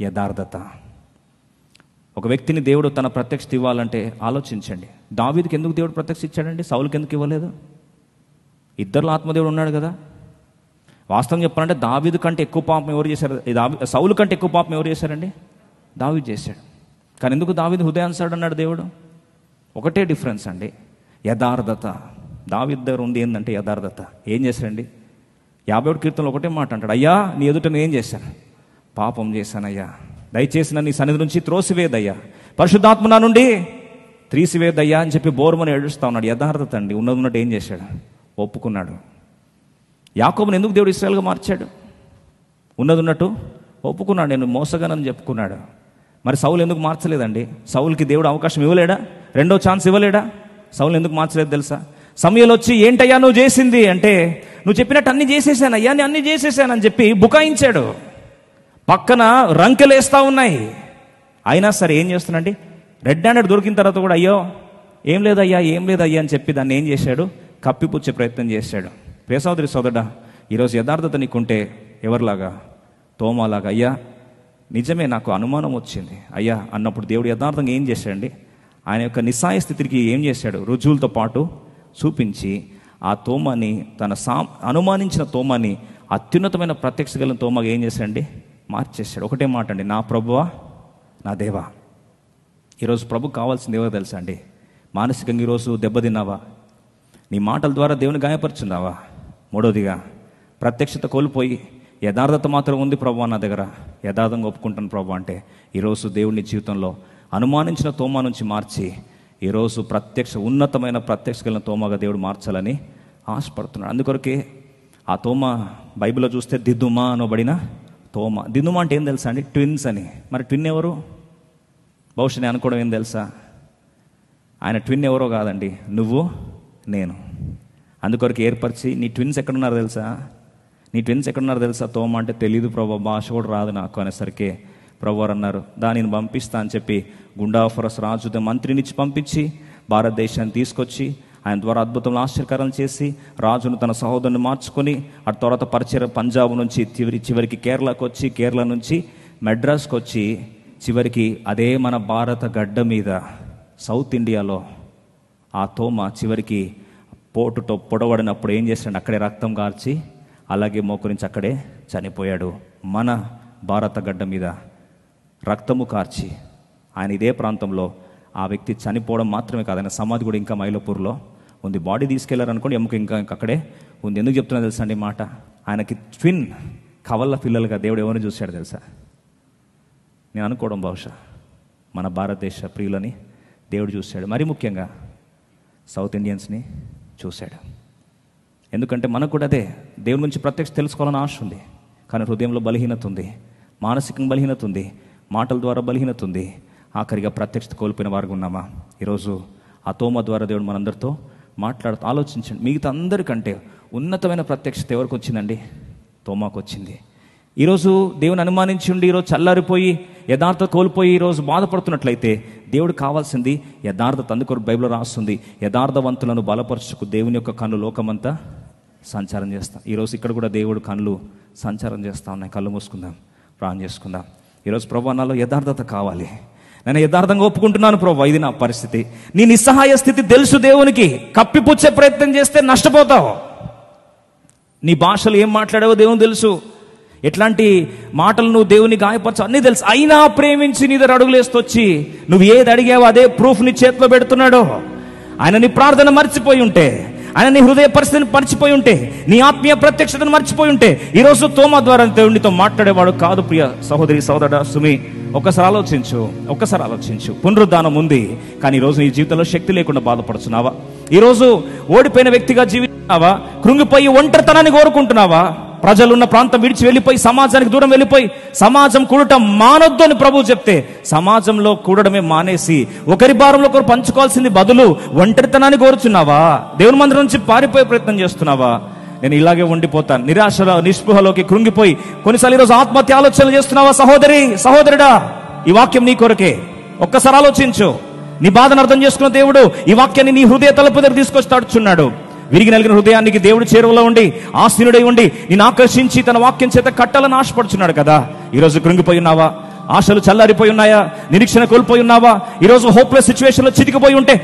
యథార్థత. ఒక వ్యక్తిని దేవుడు తన ప్రత్యక్షత ఇవ్వాలంటే ఆలోచించండి. దావీదుకి ఎందుకు దేవుడు ప్రత్యక్ష ఇచ్చాడండి? సౌలుకి ఎందుకు ఇవ్వలేదు? ఇద్దరిలో ఆత్మదేవుడు ఉన్నాడు కదా. వాస్తవం చెప్పాలంటే దావీదు కంటే ఎక్కువ పాపం ఎవరు చేశారు? సౌలు కంటే ఎక్కువ పాపం ఎవరు చేశారండి? దావీదు చేశాడు. కానీ ఎందుకు దావీదు హృదయాన్సాడు అన్నాడు దేవుడు? ఒకటే డిఫరెన్స్ అండి, యథార్థత. దావీదు దగ్గర ఉంది ఏంటంటే యథార్థత. ఏం చేశాడండి? 51 కీర్తనలో ఒకటే మాట అంటాడు, అయ్యా నీ ఎదుట నేను ఏం చేశాను? పాపం చేశానయ్యా, దయచేసి నన్ను నీ సన్నిధి నుంచి త్రోసివేదయ్యా, పరిశుద్ధాత్మ నా నుండి త్రీసివేదయ్యా అని చెప్పి బోరుమని ఏడుస్తా ఉన్నాడు. యథార్థత అండి. ఉన్నట్టు ఏం చేశాడు? ఒప్పుకున్నాడు. యాకోబుని ఎందుకు దేవుడు ఇశ్రాయేలుగా మార్చాడు? ఉన్నట్టు ఒప్పుకున్నాడు, నేను మోసగానని చెప్పుకున్నాడు. మరి సౌలు ఎందుకు మార్చలేదండి? సౌలుకి దేవుడు అవకాశం ఇవ్వలేడా? రెండో ఛాన్స్ ఇవ్వలేడా? సౌలు ఎందుకు మార్చలేదు తెలుసా? సమయంలో వచ్చి ఏంటయ్యా నువ్వు చేసింది అంటే, నువ్వు చెప్పినట్టు అన్ని చేసేసాను అయ్యా, నేను అన్ని చేసేసానని చెప్పి బుకాయించాడు. పక్కన రంకెలేస్తూ ఉన్నాయి. అయినా సరే ఏం చేస్తున్నాండి? రెడ్ హ్యాండెడ్ దొరికిన తర్వాత కూడా అయ్యో ఏం లేదయ్యా అని చెప్పి దాన్ని ఏం చేశాడు? కప్పిపుచ్చే ప్రయత్నం చేశాడు. ప్రియ సోదరి సోదరుడా, ఈరోజు యథార్థత నీకుంటే ఎవరిలాగా? తోమాలాగా. అయ్యా నిజమే నాకు అనుమానం వచ్చింది అయ్యా అన్నప్పుడు దేవుడు యథార్థంగా ఏం చేశాడండి? ఆయన యొక్క నిస్సాయ స్థితికి ఏం చేశాడు? రుజువులతో పాటు చూపించి ఆ తోమాని, తన అనుమానించిన తోమాని అత్యున్నతమైన ప్రత్యక్ష కలిగిన తోమగా ఏం చేశాడండి? మార్చేశాడు. ఒకటే మాట అండి, నా ప్రభువా నా దేవా. ఈరోజు ప్రభు కావాల్సింది ఎవరో తెలుసా అండి? మానసికంగా ఈరోజు దెబ్బతిన్నావా? నీ మాటల ద్వారా దేవుని గాయపరుచున్నావా? మూడోదిగా ప్రత్యక్షత కోల్పోయి యథార్థత మాత్రం ఉంది ప్రభు నా దగ్గర, యథార్థంగా ఒప్పుకుంటాను ప్రభు అంటే ఈరోజు దేవుని జీవితంలో అనుమానించిన తోమా నుంచి మార్చి ఈరోజు ఉన్నతమైన ప్రత్యక్ష కలిగిన తోమాగా దేవుడు మార్చాలని ఆశపడుతున్నాడు. అందుకొరకే ఆ తోమా బైబిల్లో చూస్తే దిదుమా అనబడిన తోమా. దిదుమా అంటే ఏం తెలుసా అండి? ట్విన్స్ అని. మరి ట్విన్ ఎవరు? బహుశా నేను అనుకోవడం ఏం తెలుసా, ఆయన ట్విన్ ఎవరో కాదండి, నువ్వు నేను. అందుకొరకు ఏర్పరిచి నీ ట్విన్స్ ఎక్కడున్నారో తెలుసా? తోమా అంటే తెలీదు ప్రభు, భాష కూడా రాదు నాకు అనేసరికి ప్రభు వారు అన్నారు, దానిని పంపిస్తా అని చెప్పి గుండాఫరస్ రాజు మంత్రినిచ్చి పంపించి భారతదేశాన్ని తీసుకొచ్చి ఆయన ద్వారా అద్భుతంలో ఆశ్చర్యకారాలు చేసి రాజును తన సహోదరుని మార్చుకొని ఆ తర్వాత పరిచయం పంజాబ్ నుంచి చివరికి కేరళకు వచ్చి, కేరళ నుంచి మెడ్రాస్కి వచ్చి, చివరికి అదే మన భారత గడ్డ మీద సౌత్ ఇండియాలో ఆ తోమ చివరికి పోటుతో పొడవడినప్పుడు ఏం చేశాడు? అక్కడే రక్తం కార్చి అలాగే మోకరించి అక్కడే చనిపోయాడు. మన భారత గడ్డ మీద రక్తము కార్చి ఆయన ఇదే ప్రాంతంలో ఆ వ్యక్తి చనిపోవడం మాత్రమే కాదు, ఆయన సమాధి కూడా ఇంకా మైలపూర్లో ఉంది. బాడీ తీసుకెళ్లారనుకోండి, ఎముక ఇంకా అక్కడే ఉంది. ఎందుకు చెప్తున్నా తెలుసా అండి మాట? ఆయనకి ట్విన్ కవళ్ళ పిల్లలుగా దేవుడు ఎవరిని చూశాడు తెలుసా? నేను అనుకోవడం బహుశా మన భారతదేశ ప్రియులని దేవుడు చూశాడు. మరి ముఖ్యంగా సౌత్ ఇండియన్స్ని చూశాడు. ఎందుకంటే మనకు కూడా అదే దేవుని గురించి ప్రత్యక్ష తెలుసుకోవాలని ఆశ ఉంది, కానీ హృదయంలో బలహీనత ఉంది, మానసికంగా బలహీనత ఉంది, మాటల ద్వారా బలహీనత ఉంది. ఆఖరిగా ప్రత్యక్షత కోల్పోయిన వారుగా ఉన్నామా? ఈరోజు ఆ తోమ ద్వారా దేవుడు మనందరితో మాట్లాడుతూ ఆలోచించండి. మిగతా అందరికంటే ఉన్నతమైన ప్రత్యక్షత ఎవరికి వచ్చిందండి? తోమాకు వచ్చింది. ఈరోజు దేవుని అనుమానించి ఉండి ఈరోజు చల్లారిపోయి యథార్థత కోల్పోయి ఈరోజు బాధపడుతున్నట్లయితే దేవుడు కావాల్సింది యథార్థత. అందుకొరకు బైబిల్లో రాస్తుంది, యథార్థవంతులను బలపరచుకు దేవుని యొక్క కన్ను లోకమంతా సంచారం చేస్తాం. ఈరోజు ఇక్కడ కూడా దేవుడు కళ్ళు సంచారం చేస్తా ఉన్నాయి. కళ్ళు మూసుకుందాం, ప్రాణం చేసుకుందాం. ఈరోజు ప్రభు నాలో యథార్థత కావాలి. నేను యథార్థంగా ఒప్పుకుంటున్నాను ప్రభు, ఇది నా పరిస్థితి. నీ నిస్సహాయ స్థితి తెలుసు దేవునికి. కప్పిపుచ్చే ప్రయత్నం చేస్తే నష్టపోతావు. నీ భాషలు ఏం మాట్లాడావో దేవుని తెలుసు, ఎట్లాంటి మాటలు నువ్వు దేవుని గాయపరచు అన్నీ తెలుసు. అయినా ప్రేమించి నీ దగ్గర అడుగులేస్తూ వచ్చి నువ్వు ఏది అడిగావో అదే ప్రూఫ్ నీ చేతిలో పెడుతున్నాడు. ఆయన నీ ప్రార్థన మర్చిపోయి ఉంటే, ఆయన నీ హృదయ పరిస్థితిని మర్చిపోయి ఉంటే, నీ ఆత్మీయ ప్రత్యక్షతను మర్చిపోయి ఉంటే ఈరోజు తోమా ద్వారా దేవునితో మాట్లాడేవాడు కాదు. ప్రియ సహోదరి సోదరుడా సుమి, ఒక్కసారి ఆలోచించు. పునరుద్ధానం ఉంది, కానీ ఈరోజు నీ జీవితంలో శక్తి లేకుండా బాధపడుతున్నావా? ఈరోజు ఓడిపోయిన వ్యక్తిగా జీవిస్తున్నావా? కృంగిపోయి ఒంటరితనాన్ని కోరుకుంటున్నావా? ప్రజలున్న ప్రాంతం విడిచి వెళ్ళిపోయి సమాజానికి దూరం వెళ్ళిపోయి సమాజం కూడటం మానొద్దు అని ప్రభువు చెప్తే సమాజంలో కూడడమే మానేసి ఒకరి భారంలో ఒకరు పంచుకోవాల్సింది బదులు ఒంటరితనాన్ని కోరుచున్నావా? దేవుని మందిరం నుంచి పారిపోయే ప్రయత్నం చేస్తున్నావా? నేను ఇలాగే ఉండిపోతాను, నిరాశలో నిస్పృహలోకి కృంగిపోయి కొన్నిసార్లు ఈరోజు ఆత్మహత్య ఆలోచనలు చేస్తున్నావా? సహోదరుడా, ఈ వాక్యం నీ కొరకే. ఒక్కసారి ఆలోచించు. నీ బాధను అర్థం చేసుకున్న దేవుడు ఈ వాక్యాన్ని నీ హృదయ తలుపు దగ్గర తీసుకొచ్చి తాడుచున్నాడు. విరిగి నలిగిన హృదయానికి దేవుడు చేరువలో ఉండి ఆసీనుడై ఉండి నేను ఆకర్షించి తన వాక్యం చేత కట్టాలని ఆశపడుచున్నాడు కదా. ఈరోజు కృంగిపోయి ఉన్నావా? ఆశలు చల్లారిపోయి ఉన్నాయా? నిరీక్షణ కోల్పోయి ఉన్నావా? ఈరోజు హోప్లెస్ సిచ్యువేషన్లో చితికిపోయి ఉంటే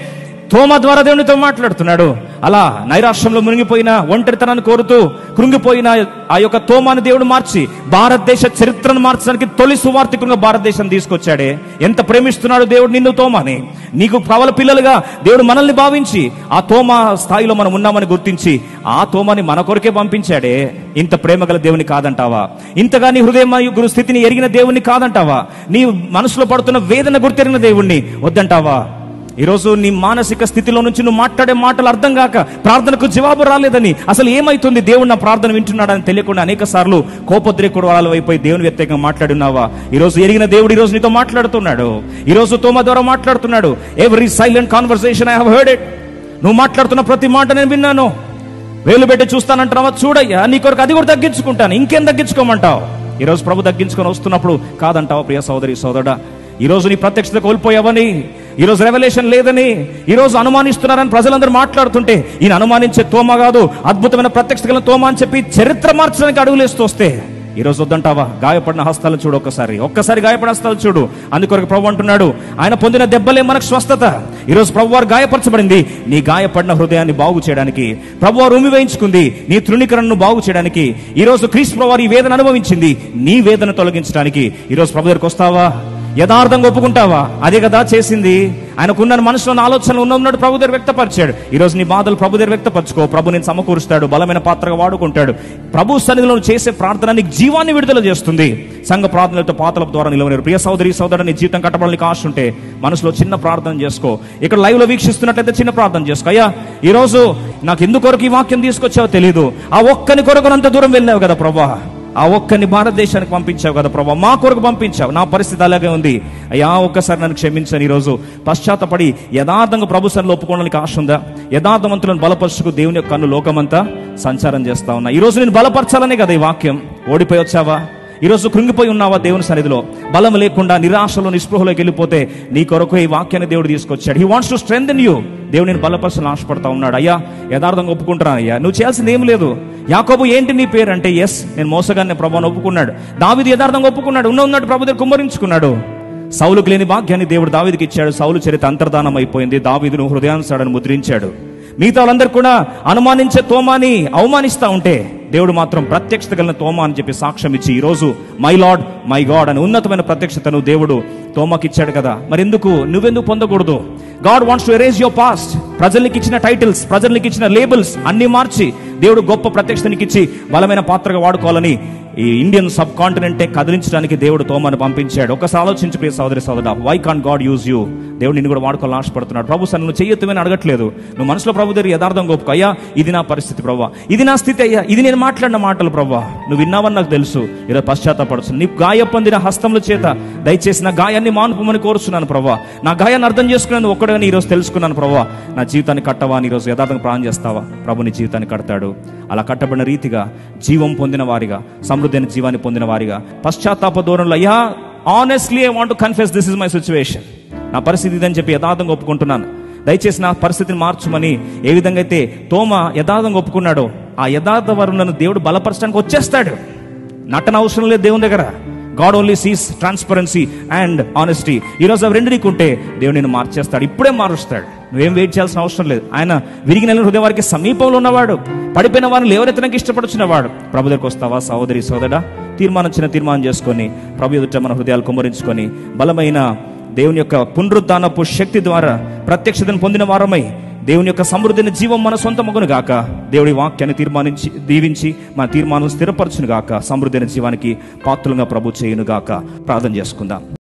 తోమా ద్వారా దేవునితో మాట్లాడుతున్నాడు. అలా నైరాశ్యంలో మునిగిపోయిన ఒంటరితనాన్ని కోరుతూ కృంగిపోయిన ఆ యొక్క తోమాని దేవుడు మార్చి భారతదేశ చరిత్రను మార్చడానికి తొలి సువార్థికునిగా భారతదేశం తీసుకొచ్చాడే. ఎంత ప్రేమిస్తున్నాడు దేవుడు నిన్ను, తోమాని. నీకు కవల పిల్లలుగా దేవుడు మనల్ని భావించి ఆ తోమా స్థాయిలో మనం ఉన్నామని గుర్తించి ఆ తోమాని మన కొరకే పంపించాడే. ఇంత ప్రేమ గల దేవుని కాదంటావా? ఇంతగా నీ హృదయ స్థితిని ఎరిగిన దేవుణ్ణి కాదంటావా? నీ మనసులో పడుతున్న వేదన గుర్తెరిగిన దేవుణ్ణి వద్దంటావా? ఈరోజు నీ మానసిక స్థితిలో నుంచి నువ్వు మాట్లాడే మాటలు అర్థం కాక ప్రార్థనకు జవాబు రాలేదని, అసలు ఏమైతుంది దేవుడు నా ప్రార్థన వింటున్నాడని తెలియకుండా అనేక సార్లు కోపోద్రేకుడు వాళ్ళ వైపు దేవుని వ్యతిరేకంగా మాట్లాడున్నావా? ఈరోజు ఎరిగిన దేవుడు ఈరోజు నీతో మాట్లాడుతున్నాడు. ఈరోజు తోమా ద్వారా మాట్లాడుతున్నాడు. Every silent conversation I have heard it. నువ్వు మాట్లాడుతున్న ప్రతి మాట నేను విన్నాను. వేలు పెట్టి చూస్తానంటున్నావా? చూడయ్యా, నీ కొరకు అది కూడా తగ్గించుకుంటాను. ఇంకేం తగ్గించుకోమంటావు? ఈరోజు ప్రభు తగ్గించుకొని వస్తున్నప్పుడు కాదంటావా? ప్రియ సోదరి సోదరుడా, ఈరోజు నీ ప్రత్యక్షత కోల్పోయావని, ఈరోజు రెవల్యూషన్ లేదని, ఈరోజు అనుమానిస్తున్నారని ప్రజలందరూ మాట్లాడుతుంటే ఈయన అనుమానించే తోమా కాదు, అద్భుతమైన ప్రత్యక్షత గల తోమా అని చెప్పి చరిత్ర మార్చడానికి అడుగులేస్తూ వస్తే ఈరోజు వద్దంటావా? గాయపడిన హస్తాలను చూడు, ఒక్కసారి గాయపడిన హస్తాలు చూడు. అందుకొరకు ప్రభు అంటున్నాడు, ఆయన పొందిన దెబ్బలే మనకు స్వస్థత. ఈరోజు ప్రభు వారు గాయపరచబడింది నీ గాయపడిన హృదయాన్ని బాగు చేయడానికి. ప్రభు వారు ఉమ్మి వేయించుకుంది నీ తృణీకరణను బాగు చేయడానికి. ఈరోజు క్రీస్తు ప్రభు వారు ఈ వేదన అనుభవించింది నీ వేదన తొలగించడానికి. ఈరోజు ప్రభు దగ్గరికి వస్తావా? యథార్థంగా ఒప్పుకుంటావా? అదే కదా చేసింది. ఆయనకున్న మనసులో ఆలోచనలు ఉన్నట్టు ప్రభు దగ్గర వ్యక్తపరిచాడు. ఈరోజు నీ బాధలు ప్రభు దగ్గర వ్యక్తపరచుకో. ప్రభు నేను సమకూరుస్తాడు, బలమైన పాత్రగా వాడుకుంటాడు. ప్రభు సన్నిధిలో చేసే ప్రార్థన నీకు జీవాన్ని విడుదల చేస్తుంది. సంఘ ప్రార్థనలతో పాతల ద్వారా నిలవలేరు. ప్రియ సోదరి సోదరుడు, నీ జీవితం కట్టబడడానికి ఆశ ఉంటే మనసులో చిన్న ప్రార్థన చేసుకో. ఇక్కడ లైవ్ లో వీక్షిస్తున్నట్లయితే చిన్న ప్రార్థన చేసుకో. అయ్యా, ఈరోజు నాకు ఎందుకొరకు ఈ వాక్యం తీసుకొచ్చావో తెలియదు, ఆ ఒక్కని కొరకు అంత దూరం వెళ్ళావు కదా ప్రభా, ఆ ఒక్కరిని భారతదేశానికి పంపించావు కదా ప్రభా, మా కొరకు పంపించావు. నా పరిస్థితి అలాగే ఉంది అయ్యా, ఒక్కసారి నన్ను క్షమించని. ఈరోజు పశ్చాత్తపడి యథార్థంగా ప్రభు సన్నిధిలో ఒప్పుకోవడానికి ఆశ ఉందా? యథార్థవంతులను బలపరుచుకు దేవుని యొక్క కన్ను లోకమంతా సంచారం చేస్తా ఉన్నా. ఈరోజు నేను బలపరచాలనే కదా ఈ వాక్యం. ఓడిపోయి వచ్చావా? ఈరోజు కృంగిపోయి ఉన్నావా? దేవుని సన్నిధిలో బలం లేకుండా నిరాశలో నిస్పృహలోకి వెళ్ళిపోతే నీ కొరకు ఈ వాక్యాన్ని దేవుడు తీసుకొచ్చాడు. He wants to strengthen you. దేవుడు నేను బలపరచాలని ఆశపడతా ఉన్నాడు. అయ్యా, యథార్థంగా ఒప్పుకుంటున్నాను అయ్యా, నువ్వు చేయాల్సింది ఏం లేదు. యాకోబు ఏంటి నీ పేరు అంటే, ఎస్ నేను మోసగాన్ని ప్రభువుని ఒప్పుకున్నాడు. దావీదు యథార్థంగా ఒప్పుకున్నాడు, ఉన్నట్టు ప్రభు దగ్గర కుమ్మరించుకున్నాడు. సౌలుకు లేని భాగ్యాన్ని దేవుడు దావీదుకి ఇచ్చాడు. సౌలు చరిత్ర అంతర్ధానం అయిపోయింది. దావీదును హృదయానుసారని ముద్రించాడు. మిగతా వాళ్ళందరూ కూడా అనుమానించే తోమాని అవమానిస్తా ఉంటే దేవుడు మాత్రం ప్రత్యక్షత కలిగిన తోమా అని చెప్పి సాక్ష్యం ఇచ్చి ఈరోజు మై లార్డ్ మై గాడ్ అని ఉన్నతమైన ప్రత్యక్షతను దేవుడు తోమాకి ఇచ్చాడు కదా. మరి నువ్వెందుకు పొందకూడదు? God wants to erase your past. ప్రజలకు ఇచ్చిన టైటిల్స్, ప్రజలకు ఇచ్చిన లేబుల్స్ అన్ని మార్చి దేవుడు గొప్ప ప్రత్యక్షతనికి ఇచ్చి బలమైన పాత్రగా వాడుకోవాలని ఈ ఇండియన్ సబ్ కాంటినెంటే కదిలించడానికి దేవుడు తోమాను పంపించాడు. ఒకసారి ఆలోచించి ప్రియ సోదరి సోదరుడా, why can't God use you? దేవుడు నిన్ను కూడా వాడుకోవాలని ఆశపడుతున్నాడు. ప్రభు సన్నిధిలో నువ్వు చెయ్యొత్తుమని అడగట్లేదు. నువ్వు మనసులో ప్రభు దగ్గర యథార్థంగా ఒప్పుకో. అయ్యా, ఇది నా పరిస్థితి ప్రభా, ఇది నా స్థితి అయ్యా, ఇది నేను మాట్లాడిన మాటలు ప్రభా, నువ్వు విన్నావని నాకు తెలుసు. ఈరోజు పశ్చాత్తాపడుతుంది. నీ గాయ పొందిన హస్తముల చేత దయచేసి నా గాయాన్ని మానుకోమని కోరుస్తున్నాను ప్రభా. నా గాయాన్ని అర్థం చేసుకున్నాను ఒక్కడని ఈరోజు తెలుసుకున్నాను ప్రభా. నా జీవితాన్ని కట్టవా అని ఈరోజు యథార్థంగా ప్రాణం చేస్తావా? ప్రభు నీ జీవితాన్ని కడతాడు. అలా కట్టబడిన రీతిగా జీవం పొందిన వారిగా, సమృద్ధైన జీవాన్ని పొందిన వారిగా పశ్చాత్తాప దూరంలో, అయ్యా honestly I want to confess this is my situation, నా పరిస్థితి ఇదని చెప్పి యథార్థంగా ఒప్పుకుంటున్నాను. దయచేసి నా పరిస్థితిని మార్చుమని ఏ విధంగా అయితే తోమా యథార్థంగా ఒప్పుకున్నాడో ఆ యథార్థ వరులను దేవుడు బలపరచడానికి వచ్చేస్తాడు. నటన అవసరం లేదు దేవుని దగ్గర. God only sees transparency and honesty. ఈరోజు అవి రెండు నీకుంటే దేవుడు నేను మార్చేస్తాడు, ఇప్పుడే మారుస్తాడు. నువ్వేం వెయిట్ చేయాల్సిన అవసరం లేదు. ఆయన విరిగిన హృదయం వారికి సమీపంలో ఉన్నవాడు, పడిపోయిన వారిని లేవనెత్తడానికి ఇష్టపడుచున్నవాడు. ప్రభు దగ్గరకు వస్తావా సహోదరి సోదరుడా? తీర్మానం చేసుకొని ప్రభు ఎదుట మన హృదయాలు కుమ్మరించుకొని బలమైన దేవుని యొక్క పునరుద్ధానపు శక్తి ద్వారా ప్రత్యక్షతను పొందిన వారమై దేవుని యొక్క సమృద్ధిని జీవం మన సొంత మగును గాక. దేవుడి వాక్యాన్ని దీవించి మన తీర్మానం స్థిరపరచును గాక. సమృద్ధైన జీవానికి పాత్రలుగా ప్రభు చేయును గాక. ప్రార్థన చేసుకుందాం.